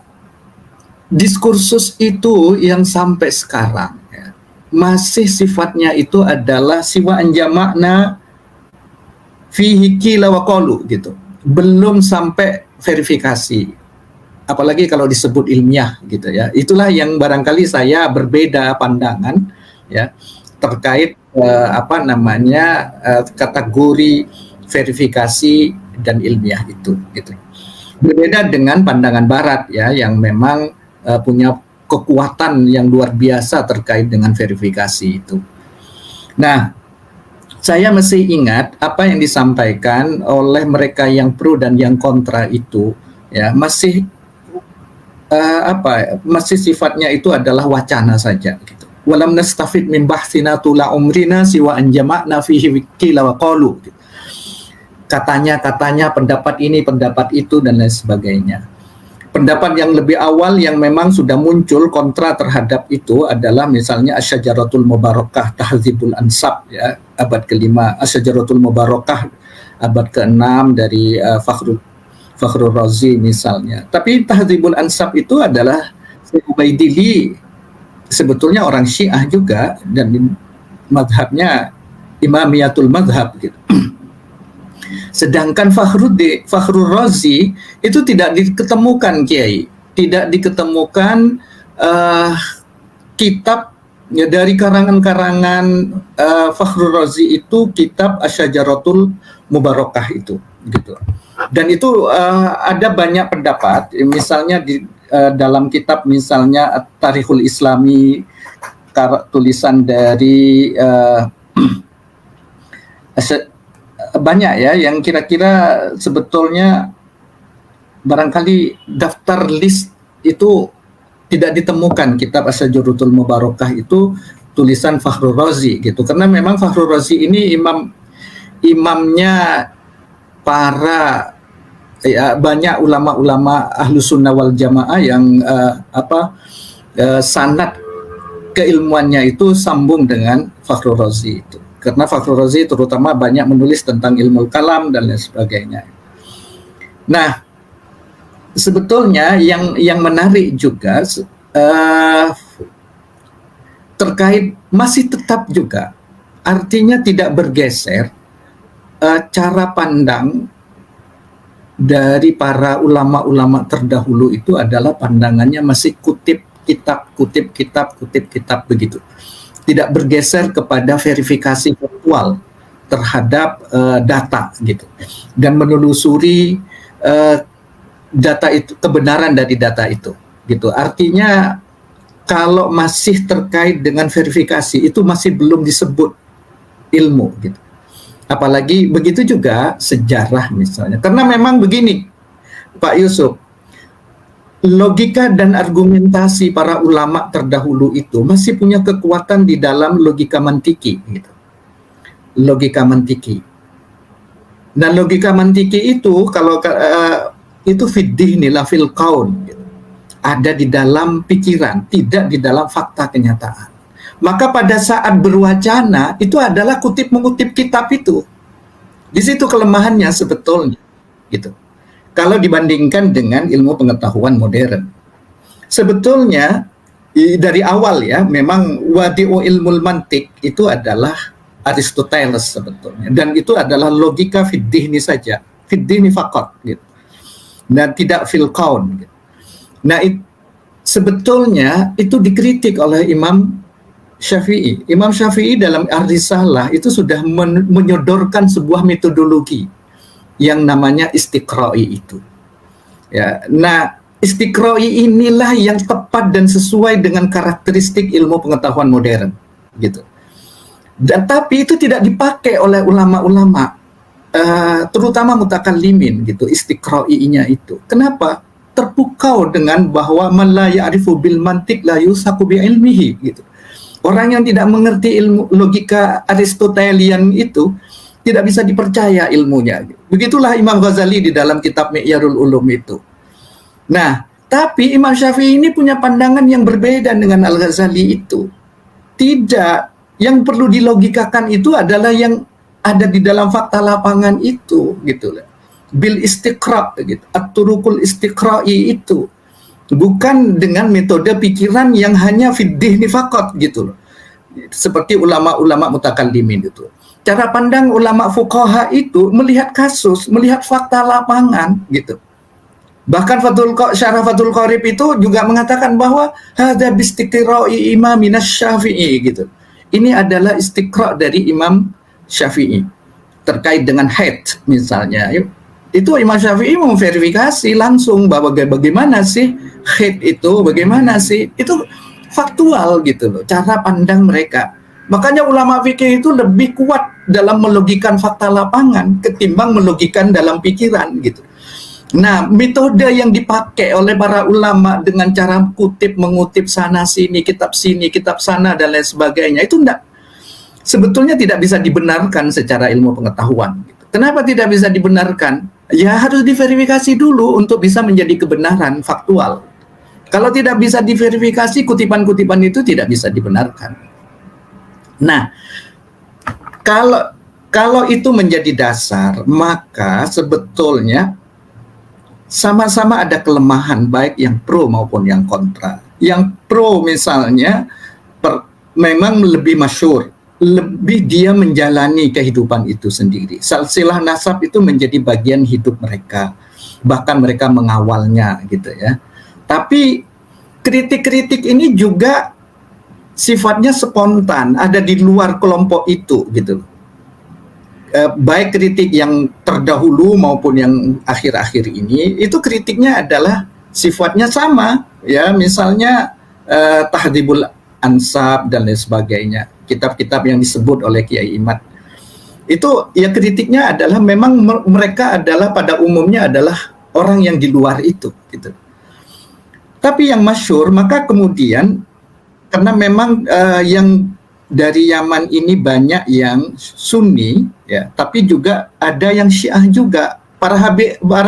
diskursus itu yang sampai sekarang ya, masih sifatnya itu adalah siwa anjamakna fihi qila wa qalu gitu. Belum sampai verifikasi. Apalagi kalau disebut ilmiah gitu ya. Itulah yang barangkali saya berbeda pandangan ya terkait kategori verifikasi dan ilmiah itu gitu. Berbeda dengan pandangan barat ya, yang memang punya kekuatan yang luar biasa terkait dengan verifikasi itu. Nah, saya masih ingat apa yang disampaikan oleh mereka yang pro dan yang kontra itu ya, masih masih sifatnya itu adalah wacana saja gitu. Walam nastafid min bahsina tula umrina siwa anjamakna fihi qila wa qalu. Katanya pendapat ini, pendapat itu dan lain sebagainya. Pendapat yang lebih awal yang memang sudah muncul kontra terhadap itu adalah misalnya Asyajaratul Mubarakah Tahzibul Ansab ya, abad ke-5, Asyajaratul Mubarakah abad ke-6 dari Fakhrul Razi misalnya. Tapi Tahzibul Ansab itu adalah Ubaidili, sebetulnya orang Syiah juga, dan mazhabnya Imamiyatul Mazhab gitu. Sedangkan Fakhrul Razi itu tidak diketemukan Kiai, tidak diketemukan kitab ya, dari karangan-karangan Fakhrul Razi itu kitab Asyajaratul Mubarakah itu gitu. Dan itu ada banyak pendapat, misalnya di dalam kitab misalnya Tarikhul Islami, tulisan dari banyak ya yang kira-kira sebetulnya barangkali daftar list itu tidak ditemukan kitab Asyajaratul Mubarakah itu tulisan Fakhrul Razi gitu, karena memang Fakhrul Razi ini imamnya para ya, banyak ulama-ulama Ahlus Sunnah wal Jamaah yang sanad keilmuannya itu sambung dengan Fakhrul Razi itu. Karena Fakhrul Razi terutama banyak menulis tentang ilmu kalam dan lain sebagainya. Nah, sebetulnya yang menarik juga terkait masih tetap juga, artinya tidak bergeser cara pandang dari para ulama-ulama terdahulu itu adalah pandangannya masih kutip kitab begitu. Tidak bergeser kepada verifikasi faktual terhadap data gitu, dan menelusuri data itu, kebenaran dari data itu, gitu. Artinya kalau masih terkait dengan verifikasi itu masih belum disebut ilmu, gitu. Apalagi begitu juga sejarah misalnya. Karena memang begini, Pak Yusuf, logika dan argumentasi para ulama terdahulu itu masih punya kekuatan di dalam logika mantiki, gitu. Logika mantiki. Nah, logika mantiki itu kalau itu fiddihni la fil qaun, gitu. Ada di dalam pikiran, tidak di dalam fakta kenyataan. Maka pada saat berwacana itu adalah kutip mengutip kitab itu. Di situ kelemahannya sebetulnya, gitu. Kalau dibandingkan dengan ilmu pengetahuan modern. Sebetulnya dari awal ya, memang wadi'u ilmul mantik itu adalah Aristoteles sebetulnya, dan itu adalah logika fiddihni saja, fiddihni faqat, gitu. Dan tidak fil qaun, gitu. Nah, sebetulnya itu dikritik oleh Imam Syafi'i. Imam Syafi'i dalam Ar-Risalah itu sudah menyodorkan sebuah metodologi yang namanya istiqra'i itu. Ya, nah, istiqra'i inilah yang tepat dan sesuai dengan karakteristik ilmu pengetahuan modern, gitu. Dan tapi itu tidak dipakai oleh ulama-ulama, terutama mutakallimin, gitu, istiqra'i-nya itu. Kenapa? Terpukau dengan bahwa man la ya'rifu bil mantik la yusaku bi ilmihi, gitu. Orang yang tidak mengerti ilmu logika Aristotelian itu tidak bisa dipercaya ilmunya. Begitulah Imam Ghazali di dalam kitab Mi'yarul Ulum itu. Nah, tapi Imam Syafi'i ini punya pandangan yang berbeda dengan Al-Ghazali itu. Tidak, yang perlu dilogikakan itu adalah yang ada di dalam fakta lapangan itu, gitu. Bil istiqra, gitu. At-turukul istiqra'i itu. Bukan dengan metode pikiran yang hanya fiddihni faqat, gitu loh. Seperti ulama-ulama mutakallimin itu. Cara pandang ulama fuqaha itu melihat kasus, melihat fakta lapangan, gitu. Bahkan Syarah Fathul Qorib itu juga mengatakan bahwa hadza bistiqra'i imamina Syafi'i, gitu. Ini adalah istiqra' dari Imam Syafi'i terkait dengan haid misalnya. Itu Imam Syafi'i memverifikasi langsung bahwa bagaimana sih haid itu, bagaimana sih, itu faktual, gitu loh, cara pandang mereka. Makanya ulama fikih itu lebih kuat dalam melogikan fakta lapangan ketimbang melogikan dalam pikiran, gitu. Nah, metode yang dipakai oleh para ulama dengan cara kutip mengutip sana sini, kitab sana dan lain sebagainya itu sebetulnya tidak bisa dibenarkan secara ilmu pengetahuan, gitu. Kenapa tidak bisa dibenarkan? Ya harus diverifikasi dulu untuk bisa menjadi kebenaran faktual. Kalau tidak bisa diverifikasi, kutipan-kutipan itu tidak bisa dibenarkan. Nah, kalau itu menjadi dasar, maka sebetulnya sama-sama ada kelemahan baik yang pro maupun yang kontra. Yang pro misalnya memang lebih masyhur, lebih dia menjalani kehidupan itu sendiri. Silsilah nasab itu menjadi bagian hidup mereka, bahkan mereka mengawalnya, gitu ya. Tapi kritik-kritik ini juga sifatnya spontan, ada di luar kelompok itu, gitu. Baik kritik yang terdahulu maupun yang akhir-akhir ini, itu kritiknya adalah sifatnya sama, ya. Misalnya Tahdhibul Ansab dan lain sebagainya, kitab-kitab yang disebut oleh Kiai Imad. Itu ya kritiknya adalah memang mereka adalah pada umumnya adalah orang yang di luar itu, gitu. Tapi yang masyhur, maka kemudian karena memang yang dari Yaman ini banyak yang Sunni, ya, tapi juga ada yang Syiah juga. Para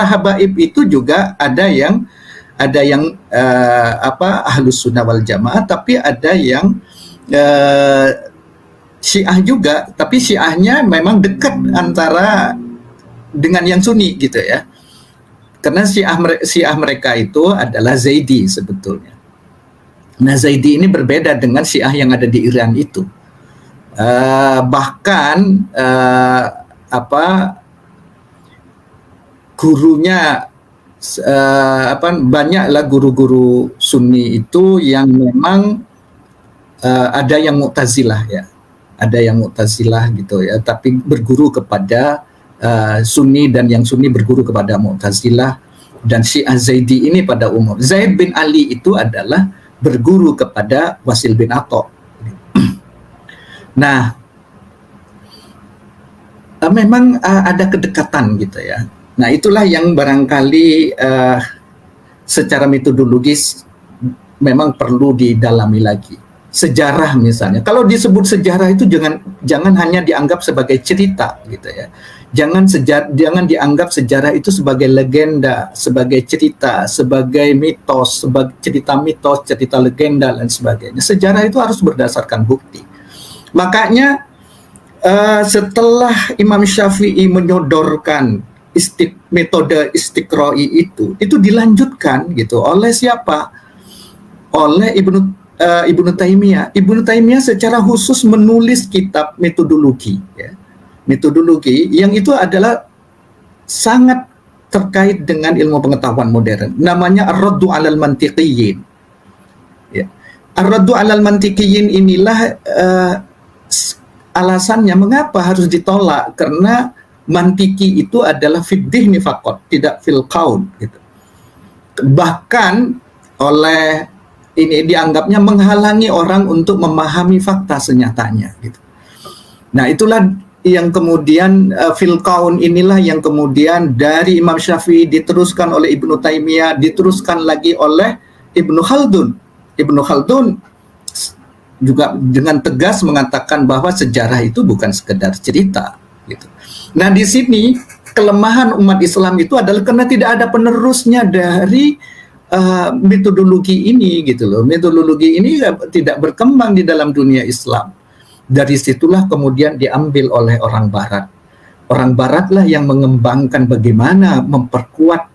habaib itu juga ada yang Ahlus Sunnah wal Jamaah, tapi ada yang Syiah juga, tapi Syiahnya memang dekat antara dengan yang Sunni, gitu ya. Karena Syiah mereka itu adalah Zaidi sebetulnya. Nah, Zaidi ini berbeda dengan Syiah yang ada di Iran itu. Bahkan gurunya banyaklah guru-guru Sunni itu yang memang ada yang Mu'tazilah, ya. Ada yang Mu'tazilah, gitu ya, tapi berguru kepada Sunni, dan yang Sunni berguru kepada Mu'tazilah, dan Syiah Zaidi ini pada umum. Zaid bin Ali itu adalah berguru kepada Wasil bin Atha. Nah, memang ada kedekatan gitu ya. Nah, itulah yang barangkali secara metodologis memang perlu didalami lagi. Sejarah misalnya, kalau disebut sejarah itu jangan hanya dianggap sebagai cerita gitu ya. Jangan dianggap sejarah itu sebagai legenda, sebagai cerita, sebagai mitos, sebagai cerita mitos, cerita legenda dan sebagainya. Sejarah itu harus berdasarkan bukti. Makanya setelah Imam Syafi'i menyodorkan metode istiqra'i itu dilanjutkan gitu oleh siapa? Oleh Ibnu Taimiyah. Ibnu Taimiyah secara khusus menulis kitab metodologi, ya. Metodologi yang itu adalah sangat terkait dengan ilmu pengetahuan modern. Namanya Ar-Raddu 'alal Mantiqiyyin. Ya. Ar-Raddu 'alal Mantiqiyyin inilah alasannya mengapa harus ditolak, karena mantiki itu adalah fid dhihni faqat, tidak fil qaul gitu. Bahkan oleh ini dianggapnya menghalangi orang untuk memahami fakta senyatanya gitu. Nah, itulah yang kemudian fil qaul inilah yang kemudian dari Imam Syafi'i diteruskan oleh Ibnu Taimiyah, diteruskan lagi oleh Ibnu Khaldun. Ibnu Khaldun juga dengan tegas mengatakan bahwa sejarah itu bukan sekedar cerita gitu. Nah, di sini kelemahan umat Islam itu adalah karena tidak ada penerusnya dari metodologi ini gitu loh. Metodologi ini tidak berkembang di dalam dunia Islam. Dari situlah kemudian diambil oleh orang Barat. Orang Baratlah yang mengembangkan bagaimana memperkuat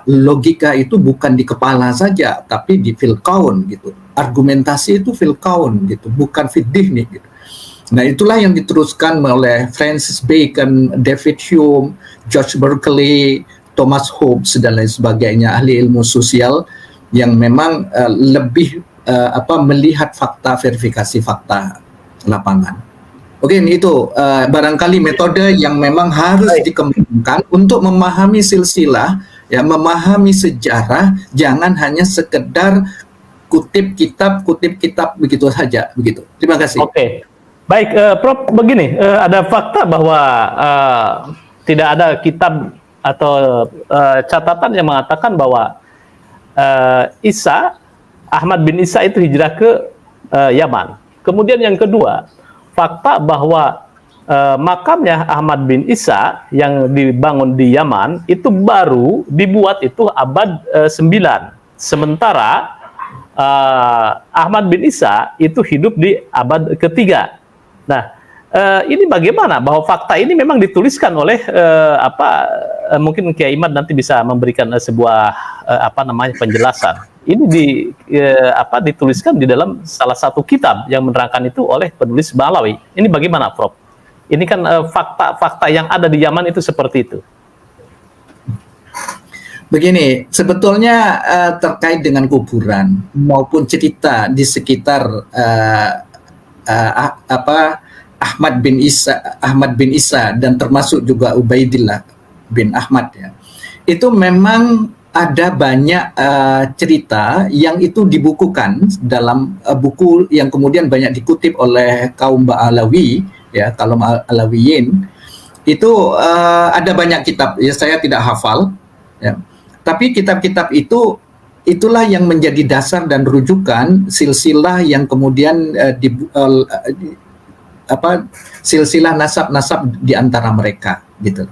logika itu bukan di kepala saja, tapi di fil qaul gitu. Argumentasi itu fil qaul gitu, bukan fid dhihni gitu. Nah, itulah yang diteruskan oleh Francis Bacon, David Hume, George Berkeley, Thomas Hobbes dan lain sebagainya, ahli ilmu sosial yang memang lebih melihat fakta, verifikasi fakta lapangan. Oke, ini itu barangkali metode yang memang harus dikembangkan untuk memahami silsilah, ya, memahami sejarah, jangan hanya sekedar kutip kitab begitu saja, begitu. Terima kasih. Oke. Baik, Prof, begini, ada fakta bahwa tidak ada kitab atau catatan yang mengatakan bahwa Ahmad bin Isa itu hijrah ke Yaman. Kemudian yang kedua, fakta bahwa makamnya Ahmad bin Isa yang dibangun di Yaman itu baru dibuat itu abad 9. Sementara Ahmad bin Isa itu hidup di abad ketiga. Nah, ini bagaimana bahwa fakta ini memang dituliskan oleh mungkin Kiai Imad nanti bisa memberikan sebuah penjelasan. Ini dituliskan di dalam salah satu kitab yang menerangkan itu oleh penulis Ba'alawi. Ini bagaimana, Prof? Ini kan fakta-fakta yang ada di Yaman itu seperti itu. Begini, sebetulnya terkait dengan kuburan maupun cerita di sekitar Ahmad bin Isa dan termasuk juga Ubaidillah bin Ahmad, ya. Itu memang ada banyak cerita yang itu dibukukan dalam buku yang kemudian banyak dikutip oleh kaum Ba'alawi, ya, kaum Alawiyin. Itu ada banyak kitab, ya, saya tidak hafal, ya. Tapi kitab-kitab itulah yang menjadi dasar dan rujukan silsilah yang kemudian silsilah nasab-nasab di antara mereka gitu.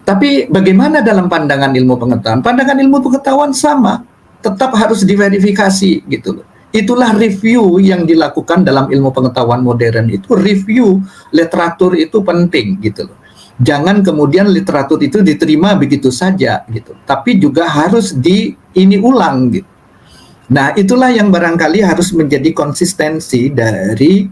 Tapi bagaimana dalam pandangan ilmu pengetahuan? Pandangan ilmu pengetahuan sama, tetap harus diverifikasi gitu loh. Itulah review yang dilakukan dalam ilmu pengetahuan modern itu. Review literatur itu penting gitu loh. Jangan kemudian literatur itu diterima begitu saja gitu. Tapi juga harus ulang gitu. Nah, itulah yang barangkali harus menjadi konsistensi dari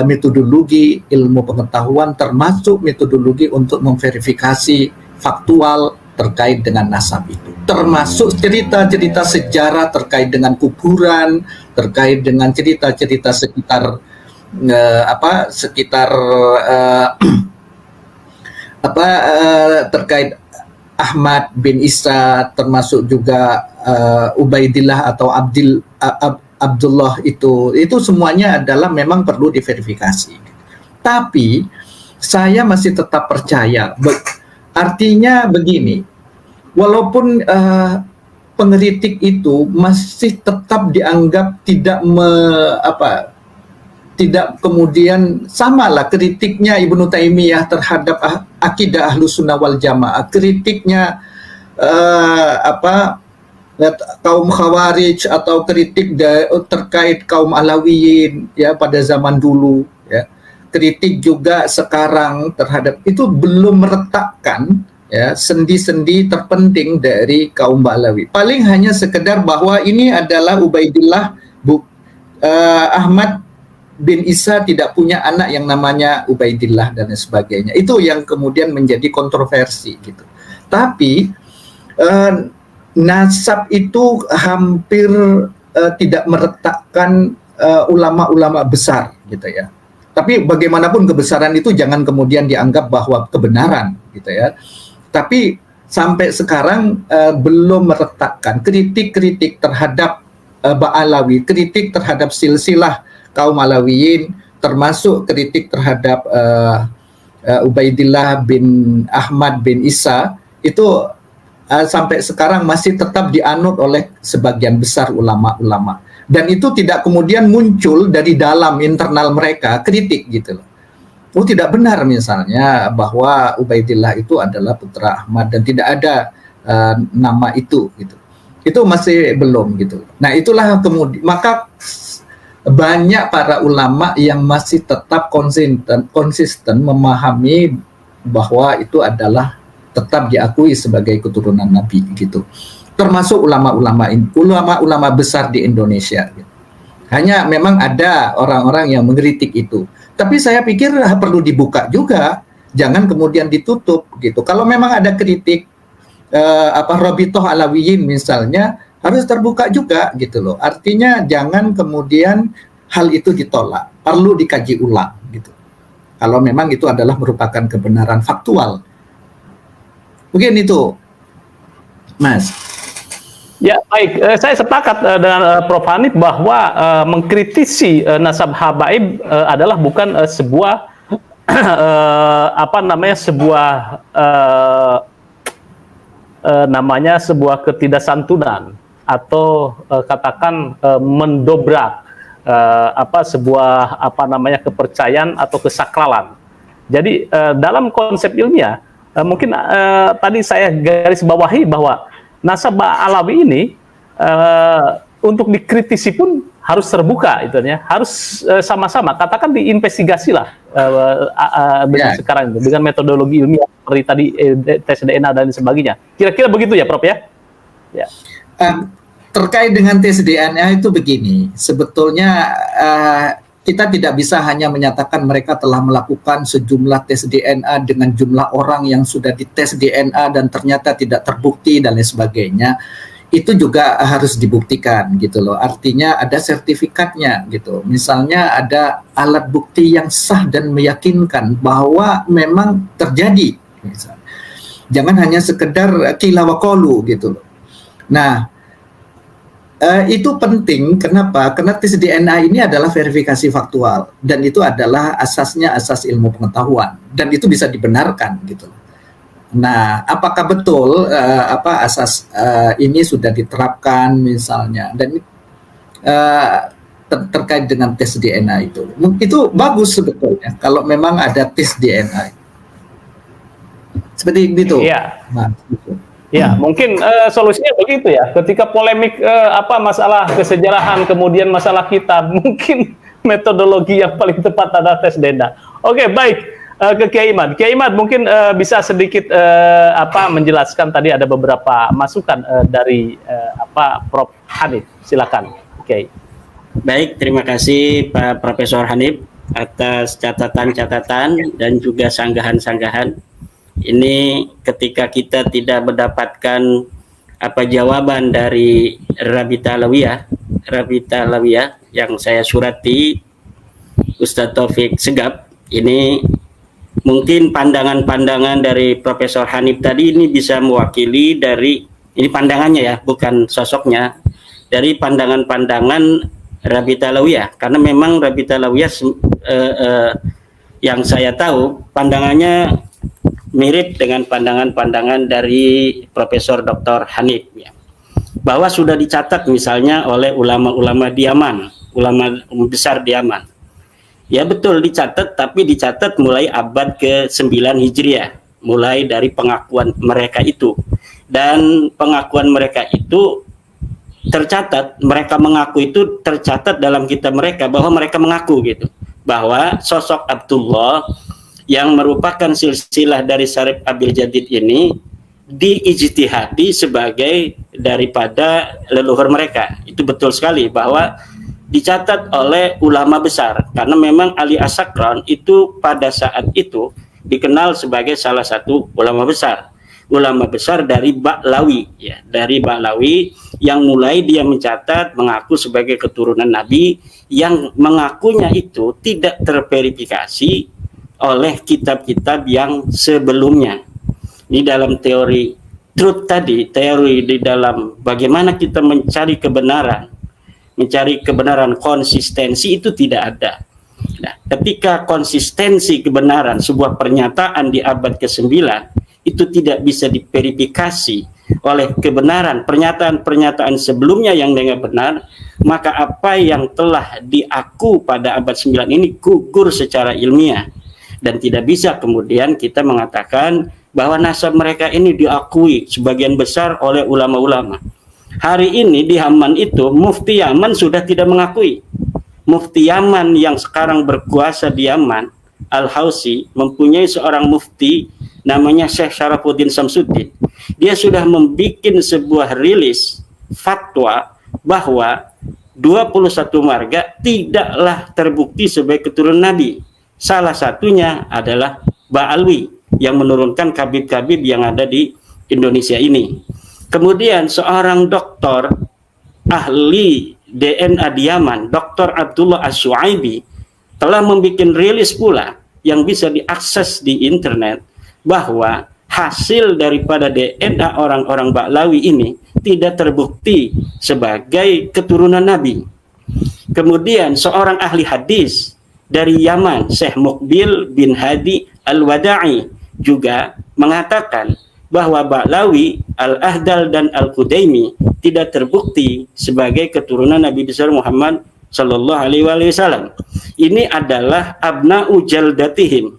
metodologi ilmu pengetahuan, termasuk metodologi untuk memverifikasi faktual terkait dengan nasab itu, termasuk cerita-cerita sejarah terkait dengan kuburan, terkait dengan cerita-cerita sekitar terkait Ahmad bin Isa, termasuk juga Ubaidillah atau Abdullah, itu semuanya adalah memang perlu diverifikasi. Tapi saya masih tetap percaya. Artinya begini, walaupun pengkritik itu masih tetap dianggap tidak kemudian samalah kritiknya Ibnu Taimiyah terhadap akidah Ahlus Sunnah wal Jamaah, kritiknya kaum Khawarij atau kritik terkait kaum Alawiyin ya pada zaman dulu ya. Kritik juga sekarang terhadap itu belum meretakkan ya sendi-sendi terpenting dari kaum Ba'alawi. Paling hanya sekedar bahwa ini adalah Ubaidillah Ahmad bin Isa tidak punya anak yang namanya Ubaidillah dan sebagainya. Itu yang kemudian menjadi kontroversi gitu. Tapi nasab itu hampir tidak meretakkan ulama-ulama besar gitu ya. Tapi bagaimanapun kebesaran itu jangan kemudian dianggap bahwa kebenaran gitu ya. Tapi sampai sekarang belum meretakkan kritik-kritik terhadap Ba'alawi, kritik terhadap silsilah kaum Alawiyin, termasuk kritik terhadap Ubaidillah bin Ahmad bin Isa, itu sampai sekarang masih tetap dianut oleh sebagian besar ulama-ulama. Dan itu tidak kemudian muncul dari dalam internal mereka kritik gitu loh. Oh tidak benar misalnya bahwa Ubaidillah itu adalah putra Ahmad dan tidak ada nama itu gitu. Itu masih belum gitu. Nah itulah kemudian maka banyak para ulama yang masih tetap konsisten memahami bahwa itu adalah tetap diakui sebagai keturunan Nabi gitu. Termasuk ulama-ulama besar di Indonesia. Gitu. Hanya memang ada orang-orang yang mengkritik itu. Tapi saya pikir perlu dibuka juga, jangan kemudian ditutup gitu. Kalau memang ada kritik Rabithah Alawiyin misalnya, harus terbuka juga gitu loh. Artinya jangan kemudian hal itu ditolak, perlu dikaji ulang gitu. Kalau memang itu adalah merupakan kebenaran faktual. Mungkin itu, Mas. Ya baik, saya sepakat dengan Prof. Hanif bahwa mengkritisi nasab habaib adalah bukan sebuah sebuah ketidaksantunan atau katakan mendobrak sebuah kepercayaan atau kesakralan. Jadi dalam konsep ilmiah mungkin tadi saya garis bawahi bahwa nasab Alawi ini untuk dikritisi pun harus terbuka, itu ya, harus sama-sama katakan diinvestigasi lah dengan sekarang itu, dengan metodologi ilmiah seperti tadi tes DNA dan sebagainya. Kira-kira begitu ya, Prof ya? Ya. Terkait dengan tes DNA itu begini, sebetulnya kita tidak bisa hanya menyatakan mereka telah melakukan sejumlah tes DNA dengan jumlah orang yang sudah dites DNA dan ternyata tidak terbukti dan lain sebagainya. Itu juga harus dibuktikan gitu loh. Artinya ada sertifikatnya gitu. Misalnya ada alat bukti yang sah dan meyakinkan bahwa memang terjadi. Misalnya. Jangan hanya sekedar qila wa qalu gitu loh. Nah, itu penting. Kenapa? Karena tes DNA ini adalah verifikasi faktual dan itu adalah asasnya asas ilmu pengetahuan dan itu bisa dibenarkan gitu. Nah, apakah betul asas ini sudah diterapkan misalnya dan terkait dengan tes DNA itu bagus sebetulnya kalau memang ada tes DNA seperti itu. Iya. Nah, gitu. Ya, mungkin solusinya begitu ya. Ketika polemik masalah kesejarahan, kemudian masalah kitab, mungkin metodologi yang paling tepat adalah tes DNA. Oke, baik. Ke Kiai Imad. Kiai Imad mungkin bisa sedikit menjelaskan tadi ada beberapa masukan dari Prof. Hanif. Silakan, Kiai. Baik, terima kasih Pak Profesor Hanif atas catatan-catatan dan juga sanggahan-sanggahan. Ini ketika kita tidak mendapatkan jawaban dari Rabithah Alawiyah yang saya surati Ustadz Taufik Segaf, ini mungkin pandangan-pandangan dari Profesor Hanif tadi ini bisa mewakili dari, ini pandangannya ya, bukan sosoknya, dari pandangan-pandangan Rabi'ah Alawiyah, karena memang Rabi'ah Alawiyah yang saya tahu pandangannya mirip dengan pandangan-pandangan dari Profesor Dr. Hanif ya. Bahwa sudah dicatat misalnya oleh ulama-ulama di Yaman, ulama besar di Yaman. Ya betul dicatat, tapi dicatat mulai abad ke-9 Hijriah, mulai dari pengakuan mereka itu. Dan pengakuan mereka itu tercatat, mereka mengaku itu tercatat dalam kitab mereka, bahwa mereka mengaku gitu, bahwa sosok Abdullah yang merupakan silsilah dari Syarif Abil Jadid ini diijtihadi sebagai daripada leluhur mereka. Itu betul sekali bahwa dicatat oleh ulama besar, karena memang Ali As-Sakran itu pada saat itu dikenal sebagai salah satu ulama besar dari Ba'lawi ya, dari Ba'lawi yang mulai dia mencatat mengaku sebagai keturunan Nabi, yang mengakunya itu tidak terverifikasi oleh kitab-kitab yang sebelumnya. Di dalam teori truth tadi, teori di dalam bagaimana kita mencari kebenaran konsistensi itu tidak ada. Nah, ketika konsistensi kebenaran sebuah pernyataan di abad ke-9 itu tidak bisa diverifikasi oleh kebenaran pernyataan-pernyataan sebelumnya yang dengan benar, maka apa yang telah diaku pada abad 9 ini gugur secara ilmiah, dan tidak bisa kemudian kita mengatakan bahwa nasab mereka ini diakui sebagian besar oleh ulama-ulama. Hari ini di Yaman itu Mufti Yaman sudah tidak mengakui. Mufti Yaman yang sekarang berkuasa di Yaman, Al-Hausi, mempunyai seorang mufti namanya Syekh Syarafuddin Samsuddin. Dia sudah membuat sebuah rilis fatwa bahwa 21 marga tidaklah terbukti sebagai keturunan Nabi. Salah satunya adalah Ba'alwi yang menurunkan kabib-kabib yang ada di Indonesia ini. Kemudian seorang doktor ahli DNA di Yaman, Dr. Abdullah As-Suaibi, telah membuat rilis pula yang bisa diakses di internet bahwa hasil daripada DNA orang-orang Ba'lawi ini tidak terbukti sebagai keturunan Nabi. Kemudian seorang ahli hadis dari Yaman, Syekh Muqbil bin Hadi Al-Wada'i, juga mengatakan bahwa Ba'lawi, Al-Ahdal dan Al-Qudaimi tidak terbukti sebagai keturunan Nabi besar Muhammad sallallahu alaihi wasallam. Ini adalah abna'u jaldatihim,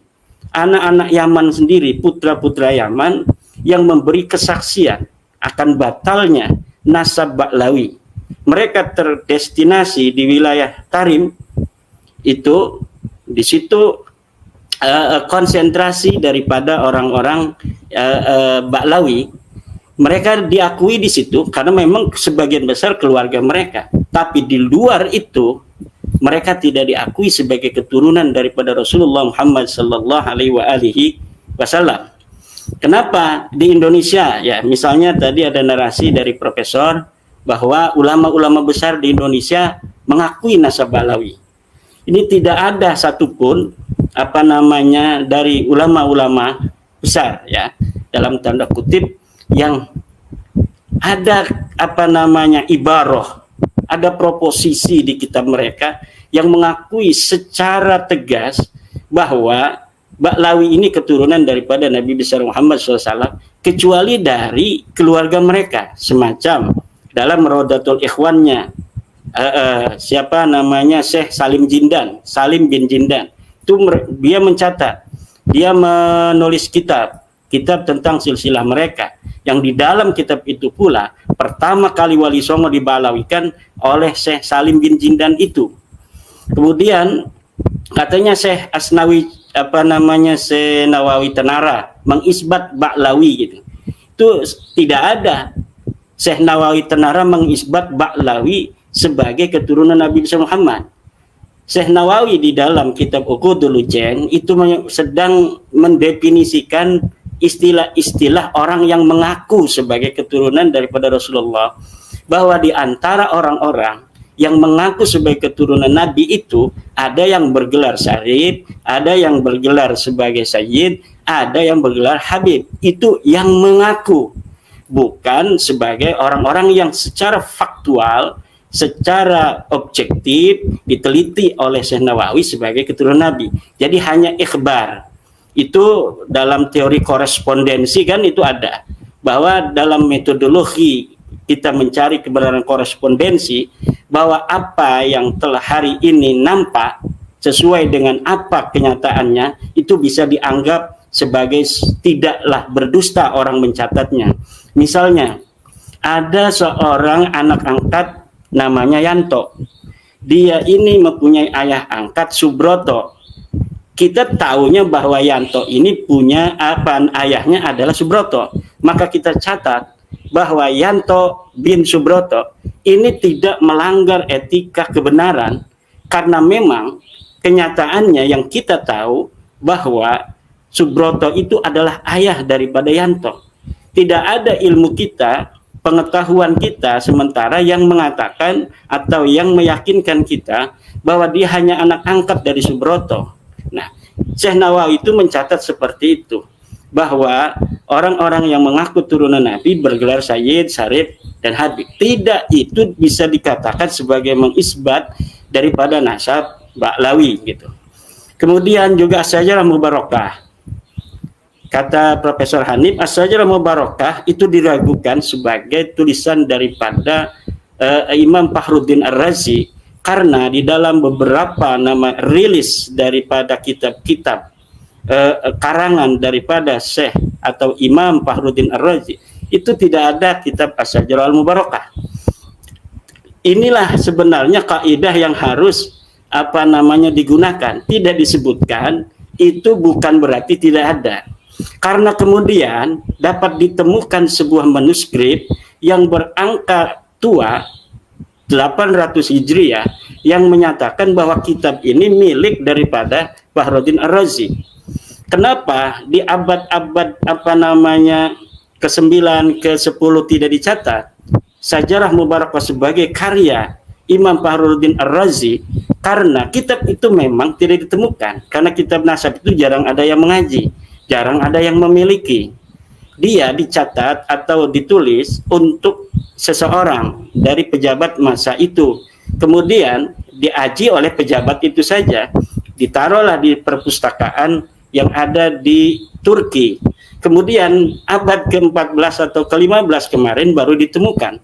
anak-anak Yaman sendiri, putra-putra Yaman yang memberi kesaksian akan batalnya nasab Ba'lawi. Mereka terdestinasi di wilayah Tarim, itu di situ konsentrasi daripada orang-orang Ba'lawi. Mereka diakui di situ karena memang sebagian besar keluarga mereka, tapi di luar itu mereka tidak diakui sebagai keturunan daripada Rasulullah Muhammad sallallahu alaihi wasallam. Kenapa di Indonesia ya, misalnya tadi ada narasi dari profesor bahwa ulama-ulama besar di Indonesia mengakui nasab Ba'lawi. Ini tidak ada satupun dari ulama-ulama besar ya, dalam tanda kutip, yang ada ibarah, ada proposisi di kitab mereka yang mengakui secara tegas bahwa Ba'lawi ini keturunan daripada Nabi besar Muhammad SAW, kecuali dari keluarga mereka, semacam dalam Rodatul Ikhwannya siapa namanya, Syekh Salim bin Jindan. Itu dia mencatat, dia menulis kitab tentang silsilah mereka, yang di dalam kitab itu pula pertama kali Wali Songo dibalawikan oleh Syekh Salim bin Jindan itu. Kemudian katanya Syekh Asnawi Syekh Nawawi Tenara mengisbat Ba'lawi gitu. Itu tidak ada Syekh Nawawi Tenara mengisbat Ba'lawi sebagai keturunan Nabi Muhammad. Syekh Nawawi di dalam kitab Uqudul Ujain itu sedang mendefinisikan istilah-istilah orang yang mengaku sebagai keturunan daripada Rasulullah, bahwa di antara orang-orang yang mengaku sebagai keturunan Nabi itu ada yang bergelar Syarif, ada yang bergelar sebagai Sayyid, ada yang bergelar Habib. Itu yang mengaku, bukan sebagai orang-orang yang secara faktual, secara objektif diteliti oleh Syekh Nawawi sebagai keturunan Nabi. Jadi hanya ikhbar. Itu dalam teori korespondensi kan itu ada, bahwa dalam metodologi kita mencari kebenaran korespondensi, bahwa apa yang telah hari ini nampak sesuai dengan apa kenyataannya itu bisa dianggap sebagai tidaklah berdusta orang mencatatnya. Misalnya ada seorang anak angkat namanya Yanto, dia ini mempunyai ayah angkat Subroto. Kita tahunya bahwa Yanto ini punya ayahnya adalah Subroto, maka kita catat bahwa Yanto bin Subroto ini tidak melanggar etika kebenaran, karena memang kenyataannya yang kita tahu bahwa Subroto itu adalah ayah daripada Yanto. Tidak ada ilmu kita, pengetahuan kita sementara yang mengatakan atau yang meyakinkan kita bahwa dia hanya anak angkat dari Subroto. Nah, Syekh Nawawi itu mencatat seperti itu, bahwa orang-orang yang mengaku turunan Nabi bergelar Sayyid, Syarif, dan Habib. Tidak itu bisa dikatakan sebagai mengisbat daripada nasab Ba'lawi gitu. Kemudian juga As-Syajarah Mubarakah. Kata Profesor Hanif, As-Syajarah Mubarakah itu diragukan sebagai tulisan daripada Imam Fakhruddin Ar-Razi, karena di dalam beberapa nama rilis daripada kitab-kitab karangan daripada Syekh atau Imam Fakhruddin Ar-Razi itu tidak ada kitab As-Syajarah Al-Mubarakah. Inilah sebenarnya kaidah yang harus digunakan. Tidak disebutkan itu bukan berarti tidak ada. Karena kemudian dapat ditemukan sebuah manuskrip yang berangka tua 800 Hijriah yang menyatakan bahwa kitab ini milik daripada Fakhruddin Ar-Razi. Kenapa di abad-abad ke-9, ke-10 tidak dicatat Syajarah Mubarakah sebagai karya Imam Fakhruddin Ar-Razi? Karena kitab itu memang tidak ditemukan, karena kitab nasab itu jarang ada yang mengaji, jarang ada yang memiliki. Dia dicatat atau ditulis untuk seseorang dari pejabat masa itu, kemudian diaji oleh pejabat itu saja, ditaruhlah di perpustakaan yang ada di Turki. Kemudian abad ke-14 atau ke-15 kemarin baru ditemukan.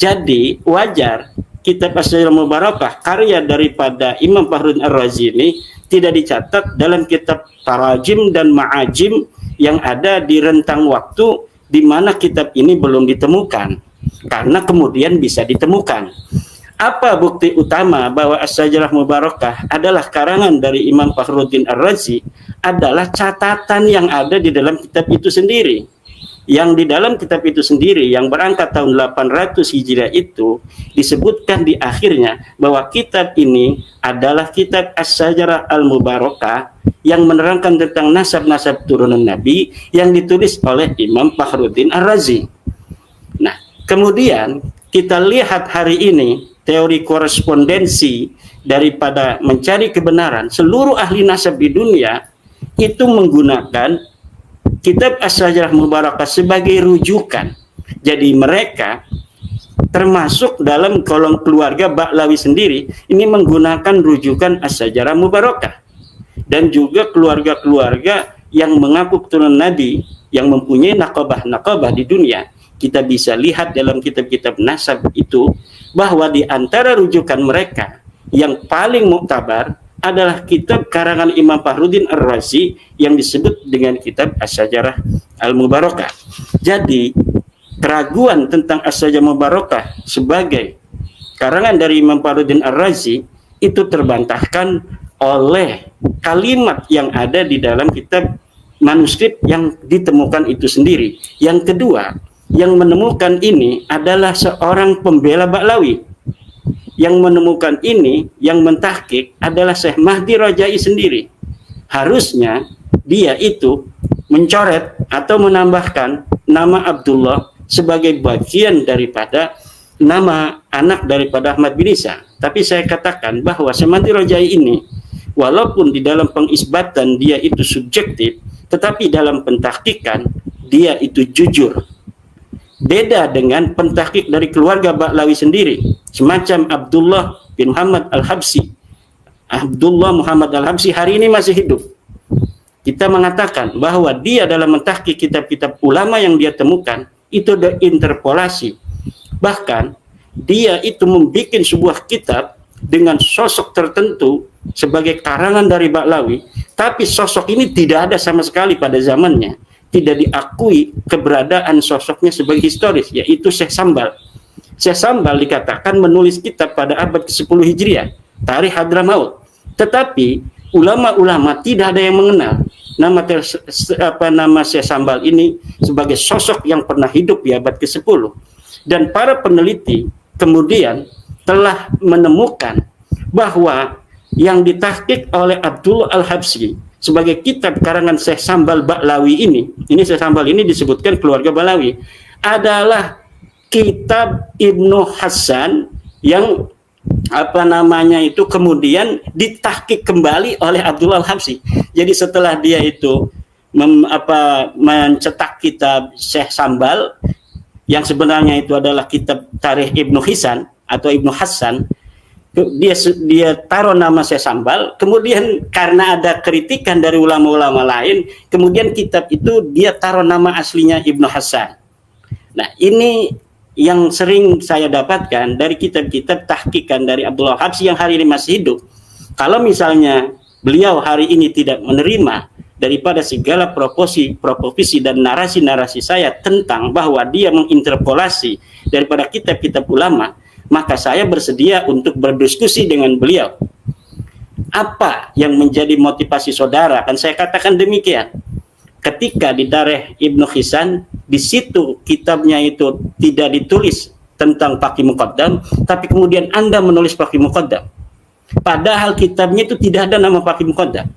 Jadi wajar kitab As-Syajarah Mubarakah karya daripada Imam Fakhruddin Ar-Razi ini tidak dicatat dalam kitab Tarajim dan Ma'ajim yang ada di rentang waktu di mana kitab ini belum ditemukan, karena kemudian bisa ditemukan. Apa bukti utama bahwa As-Syajarah Mubarakah adalah karangan dari Imam Fakhruddin Ar-Razi? Adalah catatan yang ada di dalam kitab itu sendiri. Yang di dalam kitab itu sendiri yang berangkat tahun 800 Hijriah itu disebutkan di akhirnya bahwa kitab ini adalah kitab As-Syajarah Al-Mubarakah yang menerangkan tentang nasab-nasab turunan Nabi yang ditulis oleh Imam Fakhruddin Ar-Razi. Nah, kemudian kita lihat hari ini teori korespondensi daripada mencari kebenaran, seluruh ahli nasab di dunia itu menggunakan kitab As-Syajarah Mubarakah sebagai rujukan. Jadi mereka termasuk dalam kolom keluarga Ba'lawi sendiri ini menggunakan rujukan As-Syajarah Mubarakah, dan juga keluarga-keluarga yang mengaku keturunan Nabi yang mempunyai nakabah-nakabah di dunia. Kita bisa lihat dalam kitab-kitab nasab itu bahwa di antara rujukan mereka yang paling muktabar adalah kitab karangan Imam Fakhruddin Ar-Razi yang disebut dengan kitab As-Syajarah Al-Mubarakah. Jadi keraguan tentang As-Syajarah Mubarakah sebagai karangan dari Imam Fakhruddin Ar-Razi itu terbantahkan oleh kalimat yang ada di dalam kitab manuskrip yang ditemukan itu sendiri. Yang kedua, yang menemukan ini adalah seorang pembela Ba'lawi. Yang menemukan ini, yang mentahqiq adalah Syekh Mahdi Rajai sendiri. Harusnya dia itu mencoret atau menambahkan nama Abdullah sebagai bagian daripada nama anak daripada Ahmad bin Isa. Tapi saya katakan bahwa Semandi Rojai ini, walaupun di dalam pengisbatan dia itu subjektif, tetapi dalam pentahkikan dia itu jujur. Beda dengan pentahkik dari keluarga Ba'lawi sendiri, semacam Abdullah bin Muhammad Al-Habsyi. Abdullah Muhammad Al-Habsyi hari ini masih hidup. Kita mengatakan bahwa dia dalam mentahkik kitab-kitab ulama yang dia temukan itu ada interpolasi. Bahkan dia itu membuat sebuah kitab dengan sosok tertentu sebagai karangan dari Ba'lawi, tapi sosok ini tidak ada sama sekali pada zamannya. Tidak diakui keberadaan sosoknya sebagai historis, yaitu Syekh Sambal. Syekh Sambal dikatakan menulis kitab pada abad ke-10 Hijriah, Tarikh Hadramaut. Tetapi ulama-ulama tidak ada yang mengenal nama Syekh Sambal ini sebagai sosok yang pernah hidup di abad ke-10. Dan para peneliti kemudian telah menemukan bahwa yang ditahqiq oleh Abdullah Al-Habsyi sebagai kitab karangan Syekh Sambal Ba'lawi ini Syekh Sambal ini disebutkan keluarga Ba'lawi, adalah kitab Ibnu Hasan yang itu kemudian ditahqiq kembali oleh Abdullah Al-Habsyi. Jadi setelah dia itu mencetak kitab Syekh Sambal yang sebenarnya itu adalah kitab Tarikh Ibnu Hisan atau Ibnu Hasan, dia taruh nama Syekh Sambal. Kemudian karena ada kritikan dari ulama-ulama lain, kemudian kitab itu dia taruh nama aslinya Ibnu Hasan. Nah, ini yang sering saya dapatkan dari kitab-kitab tahqiqan dari Abdullah Habsyi yang hari ini masih hidup. Kalau misalnya beliau hari ini tidak menerima daripada segala proposisi dan narasi-narasi saya tentang bahwa dia menginterpolasi daripada kitab-kitab ulama, maka saya bersedia untuk berdiskusi dengan beliau. Apa yang menjadi motivasi saudara? Kan saya katakan demikian. Ketika di Tarikh Ibnu Hisan, di situ kitabnya itu tidak ditulis tentang Faqih Muqaddam, tapi kemudian Anda menulis Faqih Muqaddam. Padahal kitabnya itu tidak ada nama Faqih Muqaddam.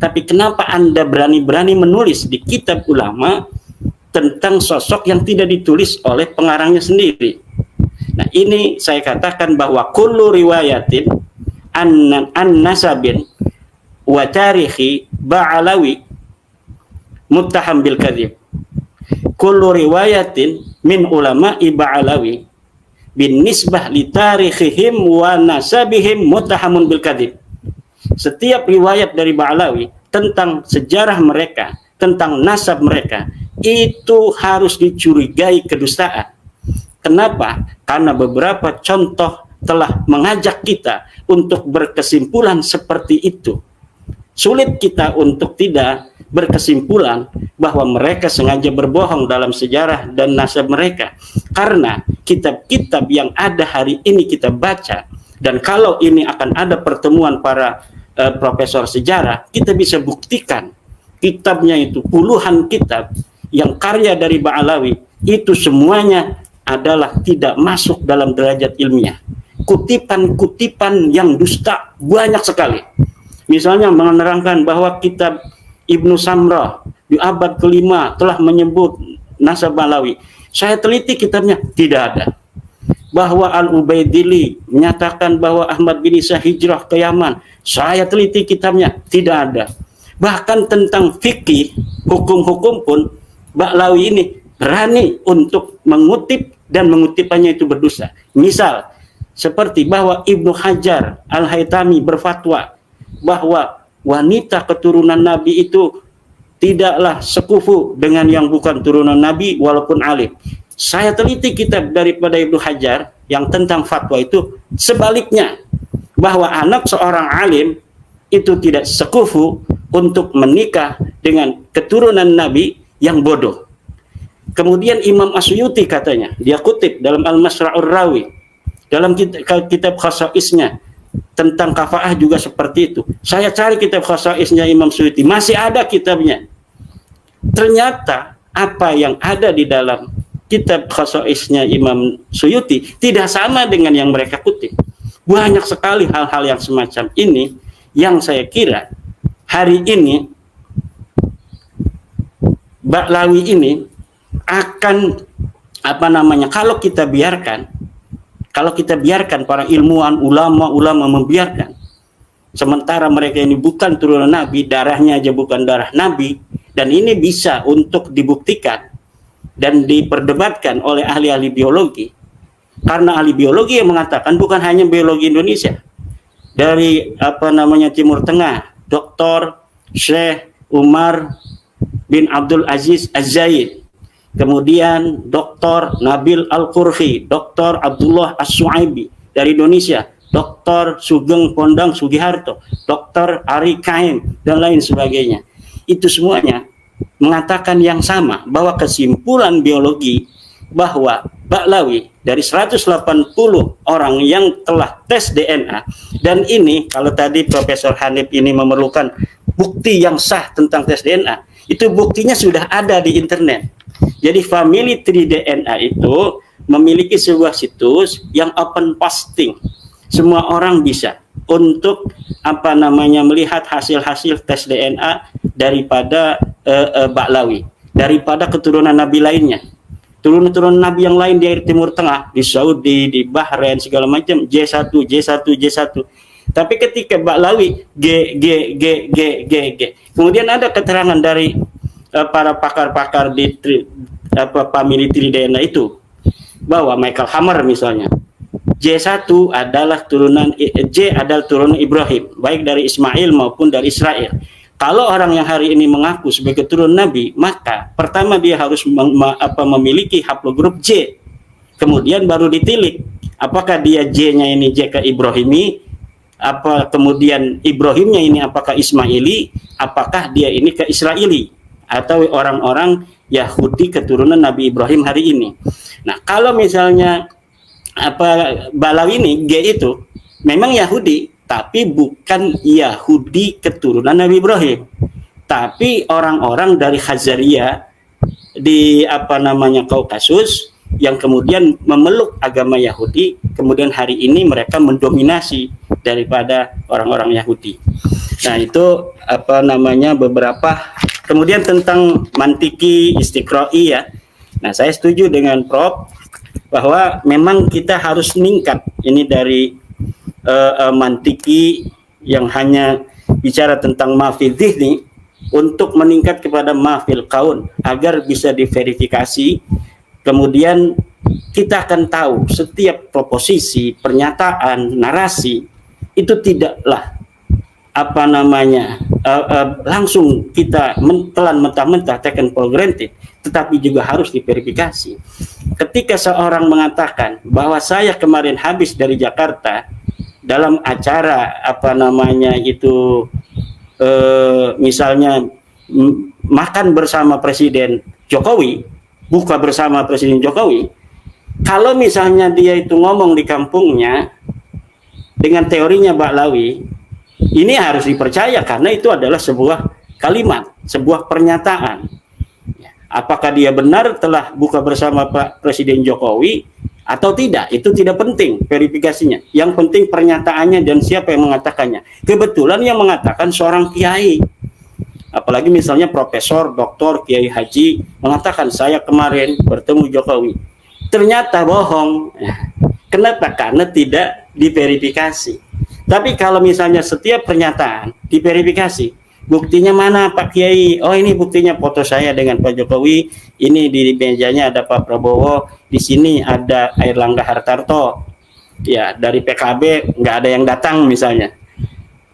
Tapi kenapa Anda berani-berani menulis di kitab ulama tentang sosok yang tidak ditulis oleh pengarangnya sendiri? Nah, ini saya katakan bahwa kullu riwayatin an nasabin wa tarikhi Ba'lawi muttaham bil kadzib. Kullu riwayatin min ulama'i Ba'lawi bin nisbah li tarikhihim wa nasabihim muttahamun bil kadzib. Setiap riwayat dari Ba'lawi tentang sejarah mereka, tentang nasab mereka, itu harus dicurigai kedustaan. Kenapa? Karena beberapa contoh telah mengajak kita untuk berkesimpulan seperti itu. Sulit kita untuk tidak berkesimpulan bahwa mereka sengaja berbohong dalam sejarah dan nasab mereka, karena kitab-kitab yang ada hari ini kita baca, dan kalau ini akan ada pertemuan para profesor sejarah, kita bisa buktikan kitabnya itu puluhan kitab yang karya dari Ba'lawi itu semuanya adalah tidak masuk dalam derajat ilmiah. Kutipan-kutipan yang dusta banyak sekali. Misalnya menerangkan bahwa kitab Ibnu Samrah di abad ke-5 telah menyebut nasab Ba'lawi. Saya teliti kitabnya, tidak ada. Bahwa Al-Ubaidili menyatakan bahwa Ahmad bin Isa hijrah ke Yaman. Saya teliti kitabnya, tidak ada. Bahkan tentang fikih, hukum-hukum pun Ba'lawi ini berani untuk mengutip dan mengutipannya itu berdosa. Misal seperti bahwa Ibnu Hajar Al-Haytami berfatwa bahwa wanita keturunan Nabi itu tidaklah sekufu dengan yang bukan turunan Nabi walaupun alim. Saya teliti kitab daripada Ibnu Hajar yang tentang fatwa itu sebaliknya, bahwa anak seorang alim itu tidak sekufu untuk menikah dengan keturunan Nabi yang bodoh. Kemudian Imam Asyuyuti katanya, dia kutip dalam Al-Masra'ur Rawi, dalam kitab Khasaisnya tentang kafaah juga seperti itu. Saya cari kitab Khasaisnya Imam Suyuti, masih ada kitabnya. Ternyata apa yang ada di dalam kitab Khasaisnya Imam Suyuti tidak sama dengan yang mereka kutip. Banyak sekali hal-hal yang semacam ini yang saya kira hari ini Ba'lawi ini akan kalau kita biarkan, Kalau kita biarkan para ilmuwan, ulama-ulama membiarkan, sementara mereka ini bukan turunan Nabi, darahnya aja bukan darah Nabi, dan ini bisa untuk dibuktikan dan diperdebatkan oleh ahli-ahli biologi, karena ahli biologi yang mengatakan bukan hanya biologi Indonesia, dari Timur Tengah, Dr. Syekh Umar bin Abdul Aziz Az-Zaid, kemudian Dr. Nabil Al-Qurhi, Dr. Abdullah As-Suaibi dari Indonesia, Dr. Sugeng Pondang Sugiharto, Dr. Ari Kaim, dan lain sebagainya. Itu semuanya mengatakan yang sama, bahwa kesimpulan biologi bahwa Ba'lawi dari 180 orang yang telah tes DNA, dan ini kalau tadi Profesor Hanif ini memerlukan bukti yang sah tentang tes DNA, itu buktinya sudah ada di internet. Jadi Family Tree DNA itu memiliki sebuah situs yang open posting. Semua orang bisa untuk melihat hasil-hasil tes DNA daripada Ba'lawi, daripada keturunan Nabi lainnya. Turunan Nabi yang lain di Timur Tengah, di Saudi, di Bahrain, segala macam, J1. Tapi ketika Ba'lawi G. Kemudian ada keterangan dari para pakar-pakar di Family Tree DNA itu, bahwa Michael Hammer misalnya, J1 adalah turunan Ibrahim, baik dari Ismail maupun dari Israel. Kalau orang yang hari ini mengaku sebagai keturunan Nabi, maka pertama dia harus memiliki haplogrup J. Kemudian baru ditilik apakah dia J-nya ini J ke Ibrahimi, kemudian Ibrahimnya ini apakah Ismaili, apakah dia ini ke Israeli, atau orang-orang Yahudi keturunan Nabi Ibrahim hari ini. Nah, kalau misalnya Ba'lawi ini G itu memang Yahudi, tapi bukan Yahudi keturunan Nabi Ibrahim, tapi orang-orang dari Khazaria di Kaukasus yang kemudian memeluk agama Yahudi, kemudian hari ini mereka mendominasi daripada orang-orang Yahudi. Nah, itu beberapa. Kemudian tentang mantiki istiqra'i ya. Nah, saya setuju dengan Prof bahwa memang kita harus meningkat ini dari mantiki yang hanya bicara tentang mafil dhihni untuk meningkat kepada mafil kaun agar bisa diverifikasi. Kemudian kita akan tahu setiap proposisi, pernyataan, narasi itu tidaklah langsung kita telan mentah-mentah, taken for granted, tetapi juga harus diverifikasi. Ketika seorang mengatakan bahwa saya kemarin habis dari Jakarta dalam acara misalnya makan bersama Presiden Jokowi, buka bersama Presiden Jokowi, kalau misalnya dia itu ngomong di kampungnya dengan teorinya Ba'lawi, ini harus dipercaya karena itu adalah sebuah kalimat, sebuah pernyataan. Apakah dia benar telah buka bersama Pak Presiden Jokowi atau tidak, itu tidak penting verifikasinya. Yang penting pernyataannya dan siapa yang mengatakannya. Kebetulan yang mengatakan seorang kiai, apalagi misalnya profesor, doktor, kiai haji mengatakan saya kemarin bertemu Jokowi, ternyata bohong. Kenapa? Karena tidak diverifikasi. Tapi kalau misalnya setiap pernyataan diverifikasi, buktinya mana Pak Kiai? Oh, ini buktinya foto saya dengan Pak Jokowi. Ini di mejanya ada Pak Prabowo. Di sini ada Airlangga Hartarto. Ya, dari PKB nggak ada yang datang misalnya.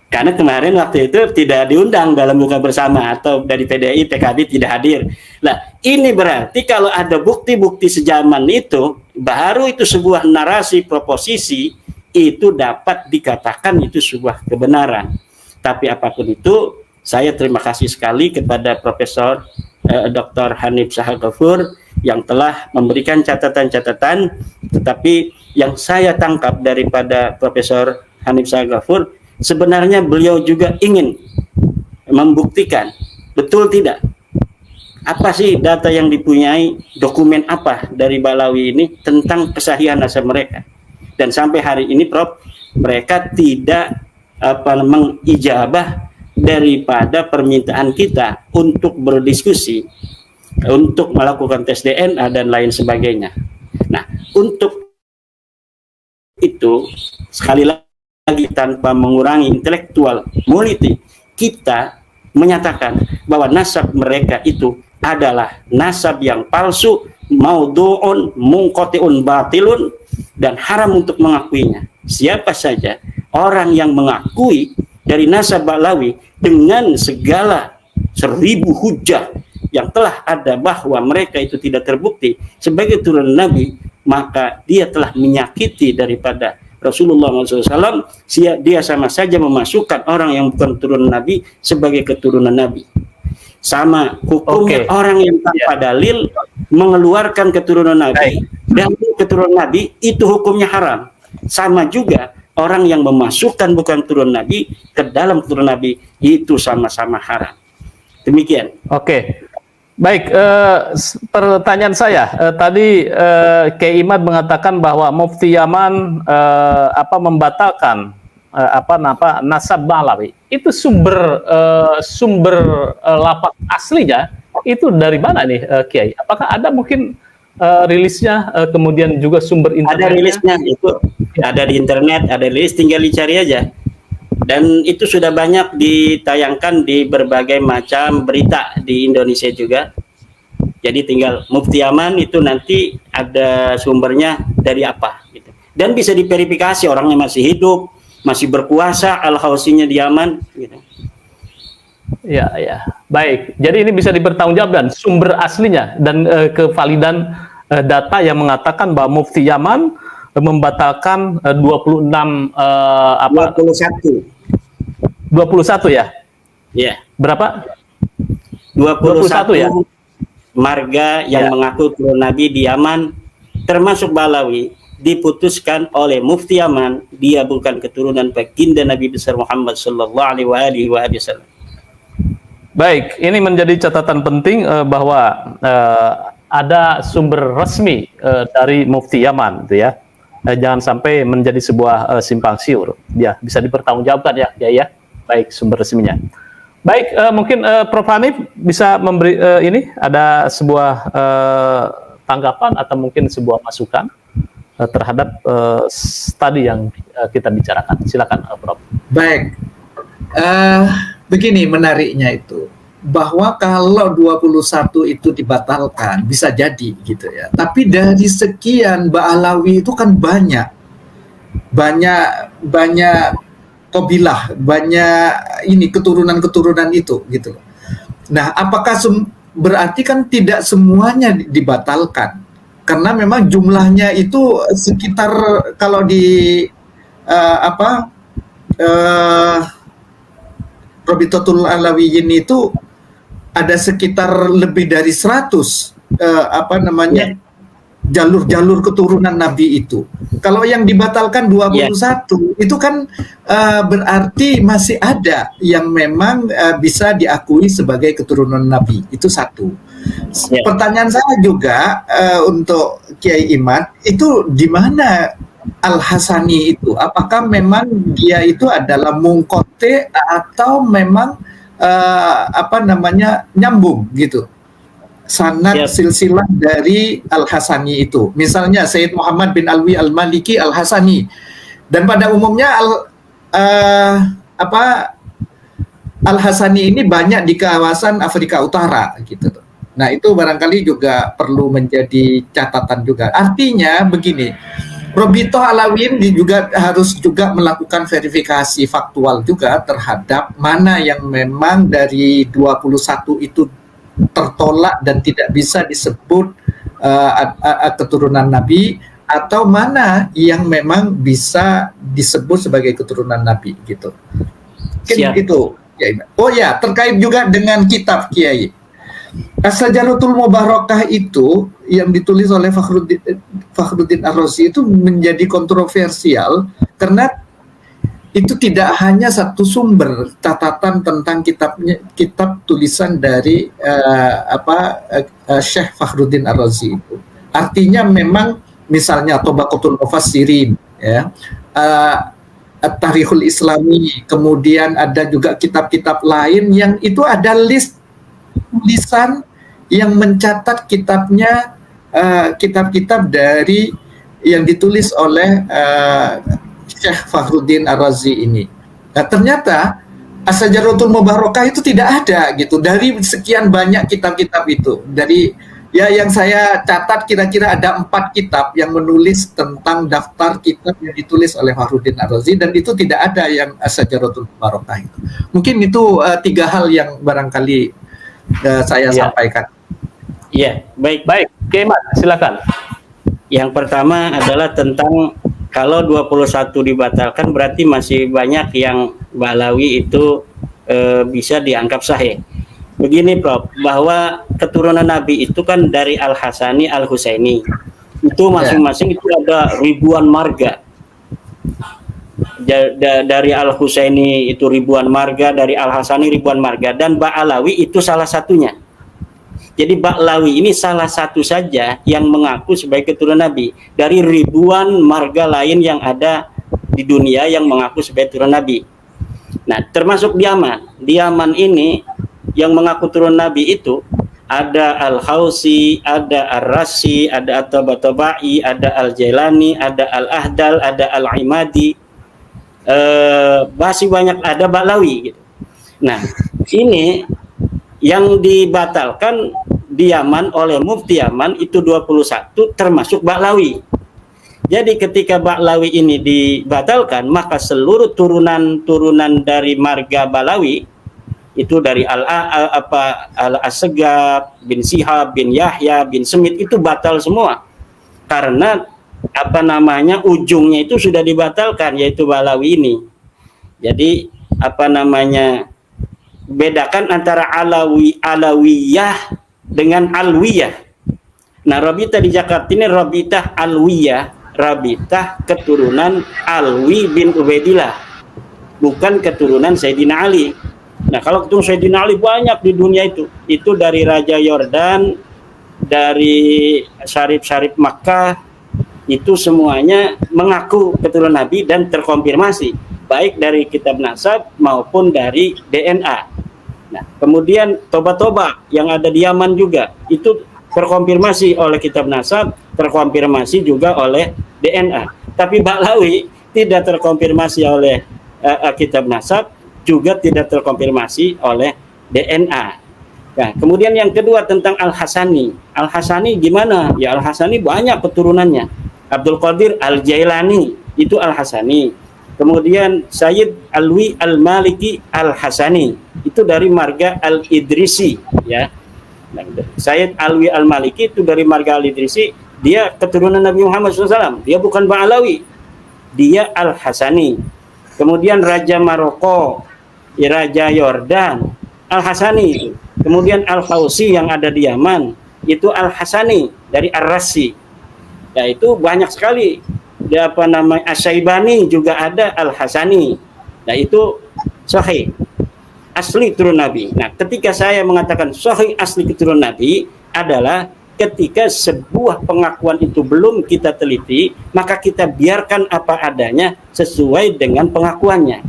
Karena kemarin waktu itu tidak diundang dalam buka bersama, atau dari PDI, PKB tidak hadir. Nah, ini berarti kalau ada bukti-bukti sejaman itu, baru itu sebuah narasi proposisi, itu dapat dikatakan itu sebuah kebenaran. Tapi apapun itu, saya terima kasih sekali kepada Profesor Dr. Hanif Sahagafur yang telah memberikan catatan-catatan, tetapi yang saya tangkap daripada Profesor Hanif Sahagafur, sebenarnya beliau juga ingin membuktikan, betul tidak? Apa sih data yang dipunyai, dokumen apa dari Ba'lawi ini tentang kesahihan nasab mereka? Dan sampai hari ini Prof, mereka tidak mengijabah daripada permintaan kita untuk berdiskusi, untuk melakukan tes DNA dan lain sebagainya. Nah, untuk itu sekali lagi tanpa mengurangi intelektual politik, kita menyatakan bahwa nasab mereka itu adalah nasab yang palsu, maudhu'un, munqati'un, batilun, dan haram untuk mengakuinya. Siapa saja orang yang mengakui dari nasab Ba'lawi dengan segala 1000 hujah yang telah ada bahwa mereka itu tidak terbukti sebagai turunan Nabi, maka dia telah menyakiti daripada Rasulullah SAW. Dia sama saja memasukkan orang yang bukan turunan Nabi sebagai keturunan Nabi. Sama hukumnya orang yang tanpa dalil mengeluarkan keturunan Nabi dan keturunan Nabi, itu hukumnya haram. Sama juga orang yang memasukkan bukan turunan Nabi ke dalam keturunan Nabi, itu sama-sama haram. Demikian. Baik, pertanyaan saya tadi Kiai Imad mengatakan bahwa Mufti Yaman membatalkan nasab Ba'lawi. Itu sumber lapak aslinya itu dari mana nih, Kiai? Apakah ada mungkin rilisnya, kemudian juga sumber internetnya? Ada rilisnya, itu ada di internet, ada rilis, tinggal dicari aja. Dan itu sudah banyak ditayangkan di berbagai macam berita di Indonesia juga. Jadi tinggal Mufti Yaman itu nanti ada sumbernya dari apa gitu. Dan bisa diverifikasi orangnya masih hidup, masih berkuasa, al-hausinya di Yaman gitu. Ya. Baik. Jadi ini bisa dipertanggungjawabkan sumber aslinya dan kevalidan data yang mengatakan bahwa Mufti Yaman membatalkan 21 ya? Iya. Berapa? 21 ya? Marga yang mengaku turun Nabi di Yaman, termasuk Ba'lawi, diputuskan oleh Mufti Yaman, dia bukan keturunan baginda Nabi besar Muhammad sallallahu alaihi wasallam. Baik, ini menjadi catatan penting bahwa ada sumber resmi dari Mufti Yaman, gitu ya. Jangan sampai menjadi sebuah simpang siur. Ya, bisa dipertanggungjawabkan ya. Baik, sumber resminya. Baik, mungkin Prof. Hanif bisa memberi ini ada sebuah tanggapan atau mungkin sebuah masukan terhadap tadi yang kita bicarakan. Silakan, Prof. Baik, begini menariknya itu, bahwa kalau 21 itu dibatalkan bisa jadi gitu ya. Tapi dari sekian Ba'lawi itu kan banyak kabilah, banyak ini keturunan itu gitu. Nah, apakah berarti kan tidak semuanya dibatalkan? Karena memang jumlahnya itu sekitar kalau di Rabitatul Alawiyyin itu ada sekitar lebih dari 100 jalur keturunan Nabi itu. Kalau yang dibatalkan 21 itu kan berarti masih ada yang memang bisa diakui sebagai keturunan Nabi. Itu satu. Pertanyaan saya juga untuk Kiai Imad, itu di mana Al-Hasani itu? Apakah memang dia itu adalah mungkote atau memang nyambung gitu? Sanad silsilah dari Al-Hasani itu. Misalnya Sayyid Muhammad bin Alwi Al-Maliki Al-Hasani. Dan pada umumnya Al-Hasani ini banyak di kawasan Afrika Utara gitu. Nah, itu barangkali juga perlu menjadi catatan juga. Artinya begini, Robito Alawiyyin juga harus juga melakukan verifikasi faktual juga terhadap mana yang memang dari 21 itu tertolak dan tidak bisa disebut keturunan Nabi, atau mana yang memang bisa disebut sebagai keturunan Nabi gitu. Itu. Oh ya, terkait juga dengan kitab Kiai. As-Sajaratul Mubarakah itu yang ditulis oleh Fakhruddin Ar-Razi itu menjadi kontroversial karena itu tidak hanya satu sumber catatan tentang kitab tulisan dari Syekh Fakhruddin Ar-Razi itu. Artinya memang misalnya Tabaqatul Mufassirin, ya, At-Tarikhul Islami, kemudian ada juga kitab-kitab lain yang itu ada list tulisan yang mencatat kitabnya, kitab-kitab dari yang ditulis oleh Syekh Fakhruddin Ar-Razi ini. Nah, ternyata Asy-Syajaratul Mubarakah itu tidak ada gitu dari sekian banyak kitab-kitab itu. Dari ya yang saya catat kira-kira ada 4 kitab yang menulis tentang daftar kitab yang ditulis oleh Fakhruddin Ar-Razi, dan itu tidak ada yang Asy-Syajaratul Mubarakah itu. Mungkin itu 3 hal yang barangkali saya sampaikan. Iya, baik. Baik, Kemal, silakan. Yang pertama adalah tentang kalau 21 dibatalkan berarti masih banyak yang Ba'alawi itu bisa dianggap sahih. Begini Prof, bahwa keturunan Nabi itu kan dari Al-Hasani, Al-Husaini. Itu masing-masing itu ada ribuan marga. Dari Al-Husaini itu ribuan marga, dari Al-Hasani ribuan marga, dan Ba'alawi itu salah satunya. Jadi Ba'alawi ini salah satu saja yang mengaku sebagai keturunan Nabi dari ribuan marga lain yang ada di dunia yang mengaku sebagai keturunan Nabi. Nah, termasuk di Yaman. Di Yaman ini yang mengaku turun Nabi itu ada Al-Hausi, ada Ar-Rasi, ada At-Tabatabai, ada Al-Jailani, ada Al-Ahdal, ada Al-Imadi, masih banyak, ada Ba'alawi gitu. Nah, ini yang dibatalkan di Yaman oleh Mufti Yaman itu 21 termasuk Ba'alawi. Jadi ketika Ba'alawi ini dibatalkan, maka seluruh turunan dari marga Ba'alawi itu dari Al-Asgab bin Sihab bin Yahya bin Semit itu batal semua. Karena ujungnya itu sudah dibatalkan, yaitu Ba'alawi ini. Jadi bedakan antara Alawiyah dengan Alwiyah. Nah, Rabitah di Jakarta ini Rabitah Alwiyah, Rabitah keturunan Alwi bin Ubaidillah, bukan keturunan Sayyidina Ali. Nah, kalau keturunan Sayyidina Ali banyak di dunia itu dari Raja Yordan, dari Syarif Makkah, itu semuanya mengaku keturunan Nabi dan terkonfirmasi baik dari kitab nasab maupun dari DNA. Nah, kemudian toba-toba yang ada di Yaman juga itu terkonfirmasi oleh kitab nasab, terkonfirmasi juga oleh DNA. Tapi Ba'alawi tidak terkonfirmasi oleh kitab nasab, juga tidak terkonfirmasi oleh DNA. Nah, kemudian yang kedua tentang Al-Hasani. Al-Hasani gimana? Ya, Al-Hasani banyak keturunannya. Abdul Qadir Al-Jailani itu Al-Hasani. Kemudian Sayyid Alwi Al-Maliki Al-Hasani itu dari marga Al-Idrisi, ya. Sayyid Alwi Al-Maliki itu dari marga Al-Idrisi, dia keturunan Nabi Muhammad SAW. Dia bukan Ba'alawi, dia Al-Hasani. Kemudian Raja Maroko, Raja Yordan, Al-Hasani. Kemudian Al-Hausi yang ada di Yaman itu Al-Hasani dari Ar-Rasi. Ya, itu banyak sekali. Asy-Syaibani juga ada Al-Hasani. Nah, itu sahih asli turun Nabi. Nah, ketika saya mengatakan sahih asli keturunan Nabi adalah ketika sebuah pengakuan itu belum kita teliti, maka kita biarkan apa adanya sesuai dengan pengakuannya.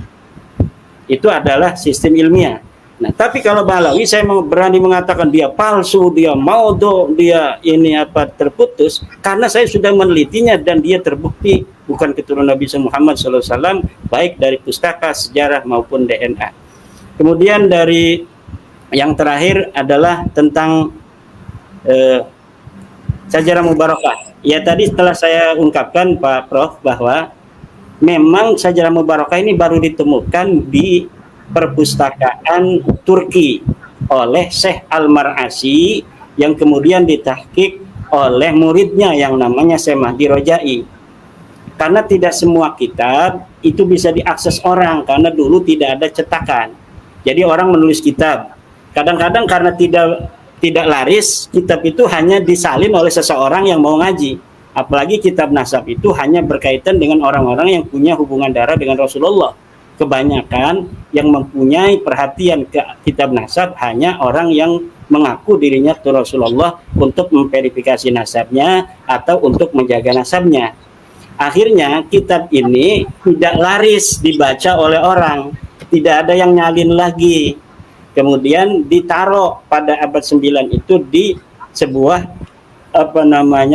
Itu adalah sistem ilmiah. Nah, tapi kalau Ba'alawi saya berani mengatakan dia palsu, dia maudhu, dia terputus, karena saya sudah menelitinya dan dia terbukti bukan keturunan Nabi Muhammad SAW, baik dari pustaka, sejarah maupun DNA. Kemudian dari yang terakhir adalah tentang Syajarah Mubarakah. Ya, tadi setelah saya ungkapkan Pak Prof bahwa memang Syajarah Mubarakah ini baru ditemukan di perpustakaan Turki oleh Syekh Al-Mar'asi yang kemudian ditahqiq oleh muridnya yang namanya Syekh Mahdi Rojai. Karena tidak semua kitab itu bisa diakses orang karena dulu tidak ada cetakan. Jadi orang menulis kitab. Kadang-kadang karena tidak laris, kitab itu hanya disalin oleh seseorang yang mau ngaji. Apalagi kitab nasab itu hanya berkaitan dengan orang-orang yang punya hubungan darah dengan Rasulullah. Kebanyakan yang mempunyai perhatian ke kitab nasab hanya orang yang mengaku dirinya itu Rasulullah untuk memverifikasi nasabnya atau untuk menjaga nasabnya. Akhirnya kitab ini tidak laris dibaca oleh orang, tidak ada yang nyalin lagi. Kemudian ditaruh pada abad 9 itu di sebuah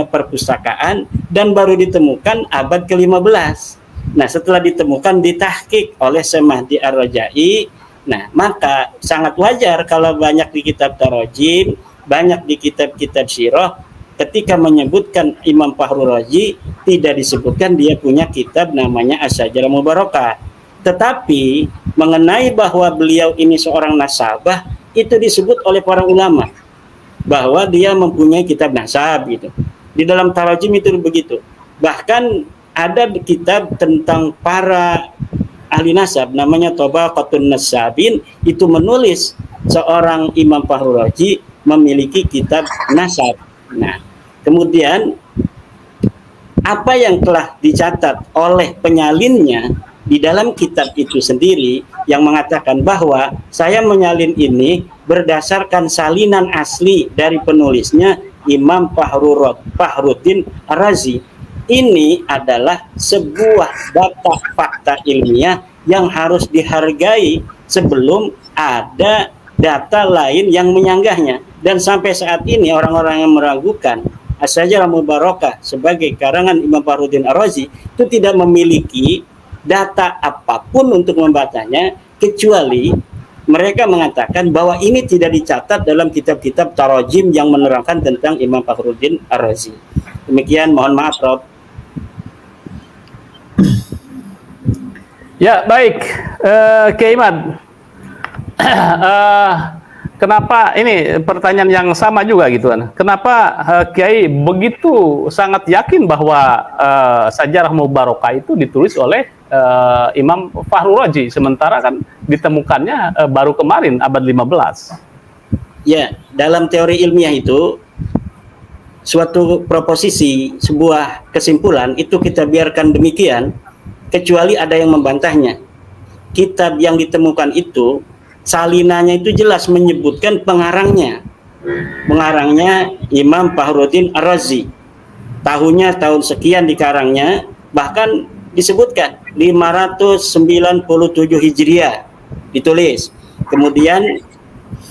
perpustakaan dan baru ditemukan abad ke-15. Nah, setelah ditemukan ditahqiq oleh Syekh Mahdi Ar-Rajai. Nah, maka sangat wajar kalau banyak di kitab tarajim, banyak di kitab-kitab sirah, ketika menyebutkan Imam Fakhrul Razi tidak disebutkan dia punya kitab namanya Asy-Syajarah Mubarakah. Tetapi mengenai bahwa beliau ini seorang nasabah itu disebut oleh para ulama bahwa dia mempunyai kitab nasab gitu. Di dalam tarajim itu begitu. Bahkan ada kitab tentang para ahli nasab namanya Tabaqatun Nasabin, itu menulis seorang Imam Fakhrul Razi memiliki kitab nasab. Nah, kemudian apa yang telah dicatat oleh penyalinnya di dalam kitab itu sendiri yang mengatakan bahwa saya menyalin ini berdasarkan salinan asli dari penulisnya Imam Fakhruddin Ar-Razi. Ini adalah sebuah data fakta ilmiah yang harus dihargai sebelum ada data lain yang menyanggahnya. Dan sampai saat ini orang-orang yang meragukan Asy-Syajarah Mubarakah sebagai karangan Imam Fakhruddin Ar-Razi itu tidak memiliki data apapun untuk membacanya, kecuali mereka mengatakan bahwa ini tidak dicatat dalam kitab-kitab tarajim yang menerangkan tentang Imam Fakhruddin Ar-Razi. Demikian, mohon maaf Rob. Ya, baik, Kiai Imad. Kenapa ini pertanyaan yang sama juga gitu kan? Kenapa Kiai begitu sangat yakin bahwa Syajarah Mubarakah itu ditulis oleh Imam Fakhrul Razi, sementara kan ditemukannya baru kemarin abad 15? Ya, dalam teori ilmiah itu suatu proposisi, sebuah kesimpulan itu kita biarkan demikian kecuali ada yang membantahnya. Kitab yang ditemukan itu salinannya itu jelas menyebutkan pengarangnya. Pengarangnya Imam Fakhruddin Ar-Razi. Tahunnya tahun sekian dikarangnya, bahkan disebutkan 597 Hijriah ditulis. Kemudian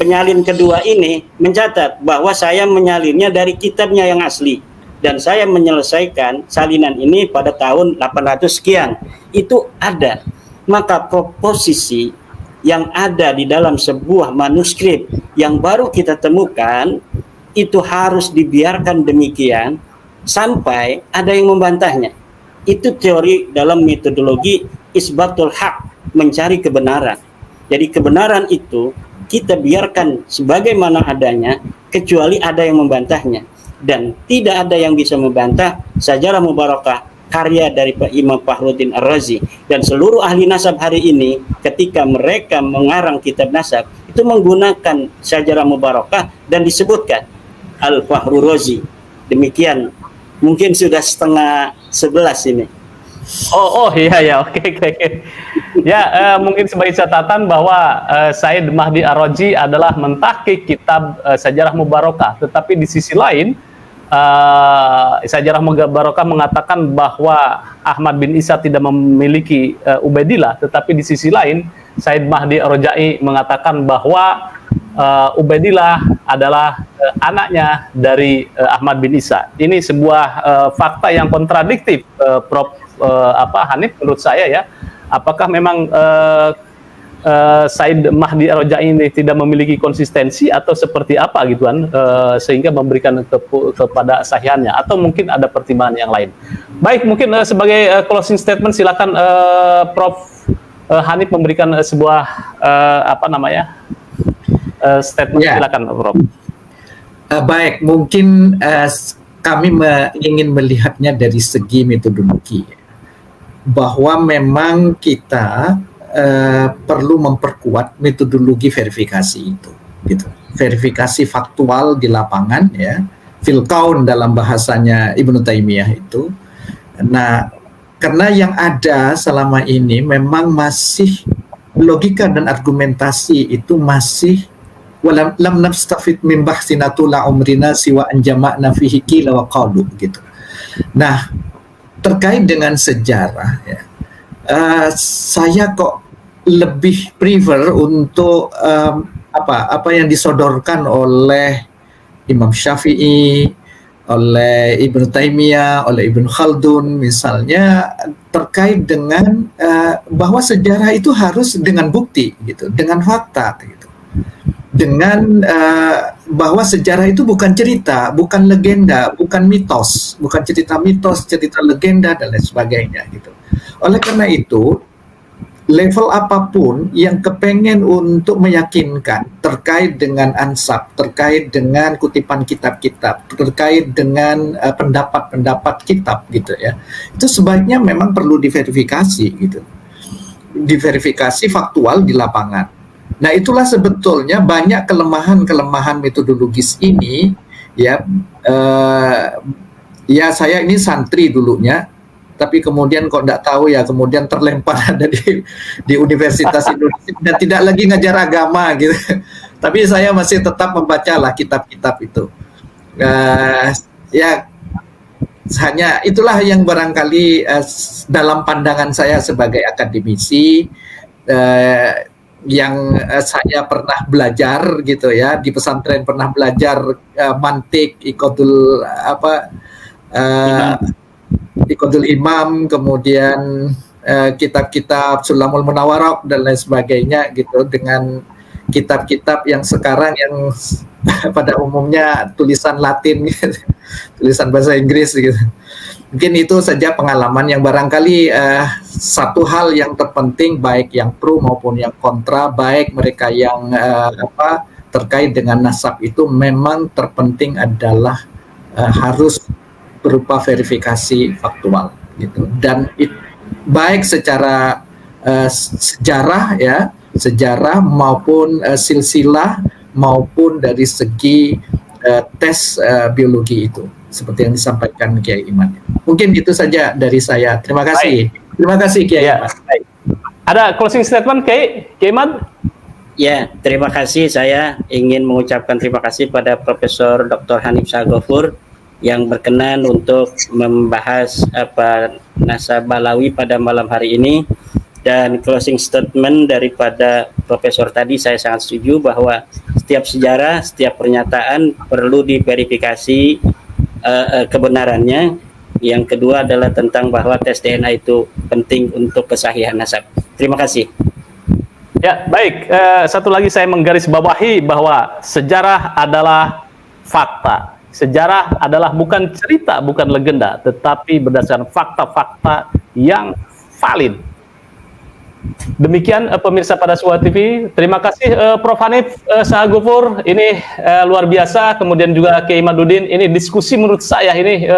penyalin kedua ini mencatat bahwa saya menyalinnya dari kitabnya yang asli dan saya menyelesaikan salinan ini pada tahun 800 sekian. Itu ada. Maka proposisi yang ada di dalam sebuah manuskrip yang baru kita temukan itu harus dibiarkan demikian sampai ada yang membantahnya. Itu teori dalam metodologi isbatul haq, mencari kebenaran. Jadi kebenaran itu kita biarkan sebagaimana adanya kecuali ada yang membantahnya, dan tidak ada yang bisa membantah Syajarah Mubarakah karya dari Imam Fakhruddin Ar-Razi. Dan seluruh ahli nasab hari ini ketika mereka mengarang kitab nasab itu menggunakan Syajarah Mubarakah dan disebutkan Al-Fakhrul Razi. Demikian, mungkin sudah 10:30 ini. Oh iya, oke. Ya, mungkin sebagai catatan bahwa Said Mahdi Ar-Razi adalah mentahqiq kitab Syajarah Mubarakah, tetapi di sisi lain Syajarah Mubarakah mengatakan bahwa Ahmad bin Isa tidak memiliki Ubaidillah, tetapi di sisi lain Said Mahdi Ar-Rajai mengatakan bahwa Ubaidillah adalah anaknya dari Ahmad bin Isa. Ini sebuah fakta yang kontradiktif, Prof. Hanif, menurut saya ya. Apakah memang Said Mahdi Ar-Rajai ini tidak memiliki konsistensi atau seperti apa gitu kan, sehingga memberikan kepada sahihannya, atau mungkin ada pertimbangan yang lain. Baik, mungkin sebagai closing statement silakan Prof. Hanif memberikan sebuah statement. Ya. Silakan Prof. Baik, mungkin kami ingin melihatnya dari segi metodologi, bahwa memang kita perlu memperkuat metodologi verifikasi itu, gitu. Verifikasi faktual di lapangan, ya, fil kaun dalam bahasanya Ibnu Taimiyah itu. Nah, karena yang ada selama ini memang masih logika dan argumentasi itu masih walam lam nastafid min bahsina tula umrina siwa an jama'na fihi qila wa qalu, gitu. Nah, terkait dengan sejarah, ya, saya kok lebih prefer untuk apa yang disodorkan oleh Imam Syafi'i, oleh Ibnu Taimiyah, oleh Ibnu Khaldun misalnya, terkait dengan bahwa sejarah itu harus dengan bukti gitu, dengan fakta gitu. Dengan bahwa sejarah itu bukan cerita, bukan legenda, bukan mitos, bukan cerita mitos, cerita legenda dan lain sebagainya gitu. Oleh karena itu, level apapun yang kepengen untuk meyakinkan terkait dengan ansab, terkait dengan kutipan kitab-kitab, terkait dengan pendapat-pendapat kitab gitu ya, itu sebaiknya memang perlu diverifikasi gitu, diverifikasi faktual di lapangan. Nah, itulah sebetulnya banyak kelemahan-kelemahan metodologis ini ya. Ya, saya ini santri dulunya, tapi kemudian kok tidak tahu ya, kemudian terlempar ada di Universitas Indonesia dan tidak lagi ngajar agama gitu. Tapi saya masih tetap membacalah kitab-kitab itu. Ya, hanya itulah yang barangkali dalam pandangan saya sebagai akademisi yang saya pernah belajar gitu ya, di pesantren pernah belajar mantik, iqadul Iqadul Imam, kemudian kitab-kitab Sulamul Munawwarah dan lain sebagainya gitu, dengan kitab-kitab yang sekarang yang pada umumnya tulisan Latin gitu, tulisan bahasa Inggris gitu. Mungkin itu saja pengalaman yang barangkali satu hal yang terpenting, baik yang pro maupun yang kontra, baik mereka yang terkait dengan nasab itu, memang terpenting adalah harus berupa verifikasi faktual gitu, dan baik secara sejarah ya, sejarah maupun silsilah maupun dari segi tes biologi itu, seperti yang disampaikan Kiai Iman. Mungkin itu saja dari saya. Terima kasih. Baik. Terima kasih Kiai Iman. Baik. Ada closing statement Kiai Iman? Ya, terima kasih. Saya ingin mengucapkan terima kasih pada Profesor Dr. Hanif Shahghafur yang berkenan untuk membahas nasab Balawi pada malam hari ini. Dan closing statement daripada Profesor tadi, saya sangat setuju bahwa setiap sejarah, setiap pernyataan perlu diverifikasi kebenarannya. Yang kedua adalah tentang bahwa tes DNA itu penting untuk kesahihan nasab. Terima kasih. Ya, baik. Satu lagi saya menggarisbawahi bahwa sejarah adalah fakta. Sejarah adalah bukan cerita, bukan legenda, tetapi berdasarkan fakta-fakta yang valid. Demikian pemirsa pada Suara TV. Terima kasih Prof. Hanif Shahghafur. Ini luar biasa. Kemudian juga Kiai Imaduddin. Ini diskusi menurut saya ini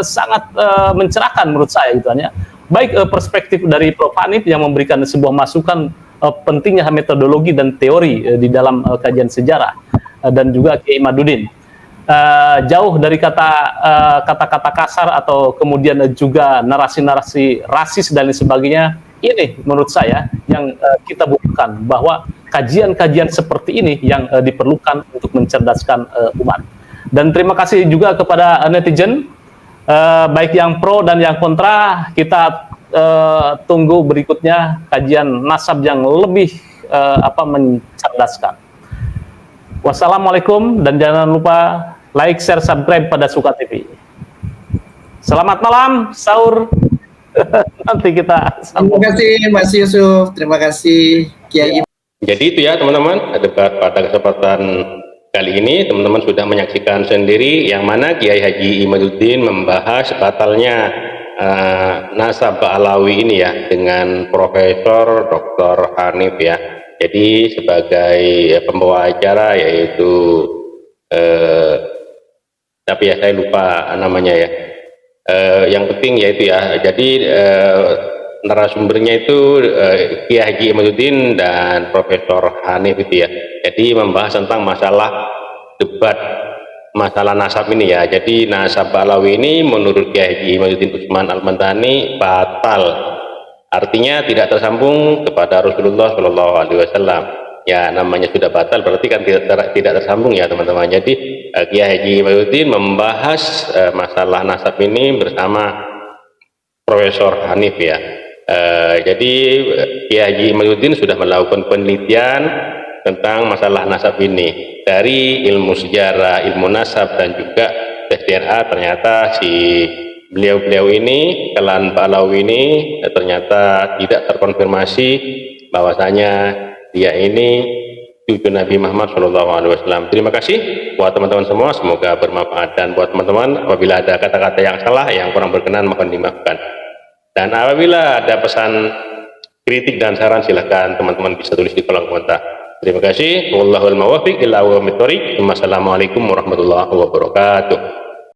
sangat mencerahkan menurut saya gitu ya. Baik perspektif dari Prof. Hanif yang memberikan sebuah masukan pentingnya metodologi dan teori di dalam kajian sejarah, dan juga Kiai Imaduddin. Jauh dari kata-kata kasar atau kemudian juga narasi-narasi rasis dan lain sebagainya. Ini menurut saya yang kita butuhkan, bahwa kajian-kajian seperti ini yang diperlukan untuk mencerdaskan umat. Dan terima kasih juga kepada netizen, baik yang pro dan yang kontra. Kita tunggu berikutnya kajian nasab yang lebih mencerdaskan. Wassalamualaikum, dan jangan lupa like, share, subscribe pada Suka TV. Selamat malam, sahur. Nanti kita sambung. Terima kasih Mas Yusuf, terima kasih Kiai. Jadi itu ya teman-teman, debat pada kesempatan kali ini teman-teman sudah menyaksikan sendiri yang mana Kiai Haji Imaduddin membahas batalnya nasab Ba'alawi ini ya dengan Profesor Dr. Hanif ya. Jadi sebagai pembawa acara yaitu tapi ya saya lupa namanya ya. Yang penting yaitu ya, jadi narasumbernya itu Kiai Haji Imaduddin dan Profesor Hanif itu ya. Jadi membahas tentang masalah debat masalah nasab ini ya. Jadi nasab Ba'alawi ini menurut Kiai Haji Imaduddin Utsman Al-Mantani batal. Artinya tidak tersambung kepada Rasulullah Shallallahu Alaihi Wasallam. Ya namanya sudah batal berarti kan tidak tersambung ya teman-teman. Jadi Kiai Haji Imaduddin membahas masalah nasab ini bersama Profesor Hanif ya. Jadi Kiai Haji Imaduddin sudah melakukan penelitian tentang masalah nasab ini. Dari ilmu sejarah, ilmu nasab, dan juga tes DNA, ternyata si beliau-beliau ini, Kelan Ba'alawi ini, ternyata tidak terkonfirmasi bahwasanya dia ini cucu Nabi Muhammad SAW. Terima kasih buat teman-teman semua, semoga bermanfaat, dan buat teman-teman apabila ada kata-kata yang salah, yang kurang berkenan, mohon dimaafkan. Dan apabila ada pesan, kritik, dan saran, silahkan teman-teman bisa tulis di kolom komentar. Terima kasih. Wallahul muwaffiq ila aqwamit thoriq. Wassalamualaikum warahmatullahi wabarakatuh.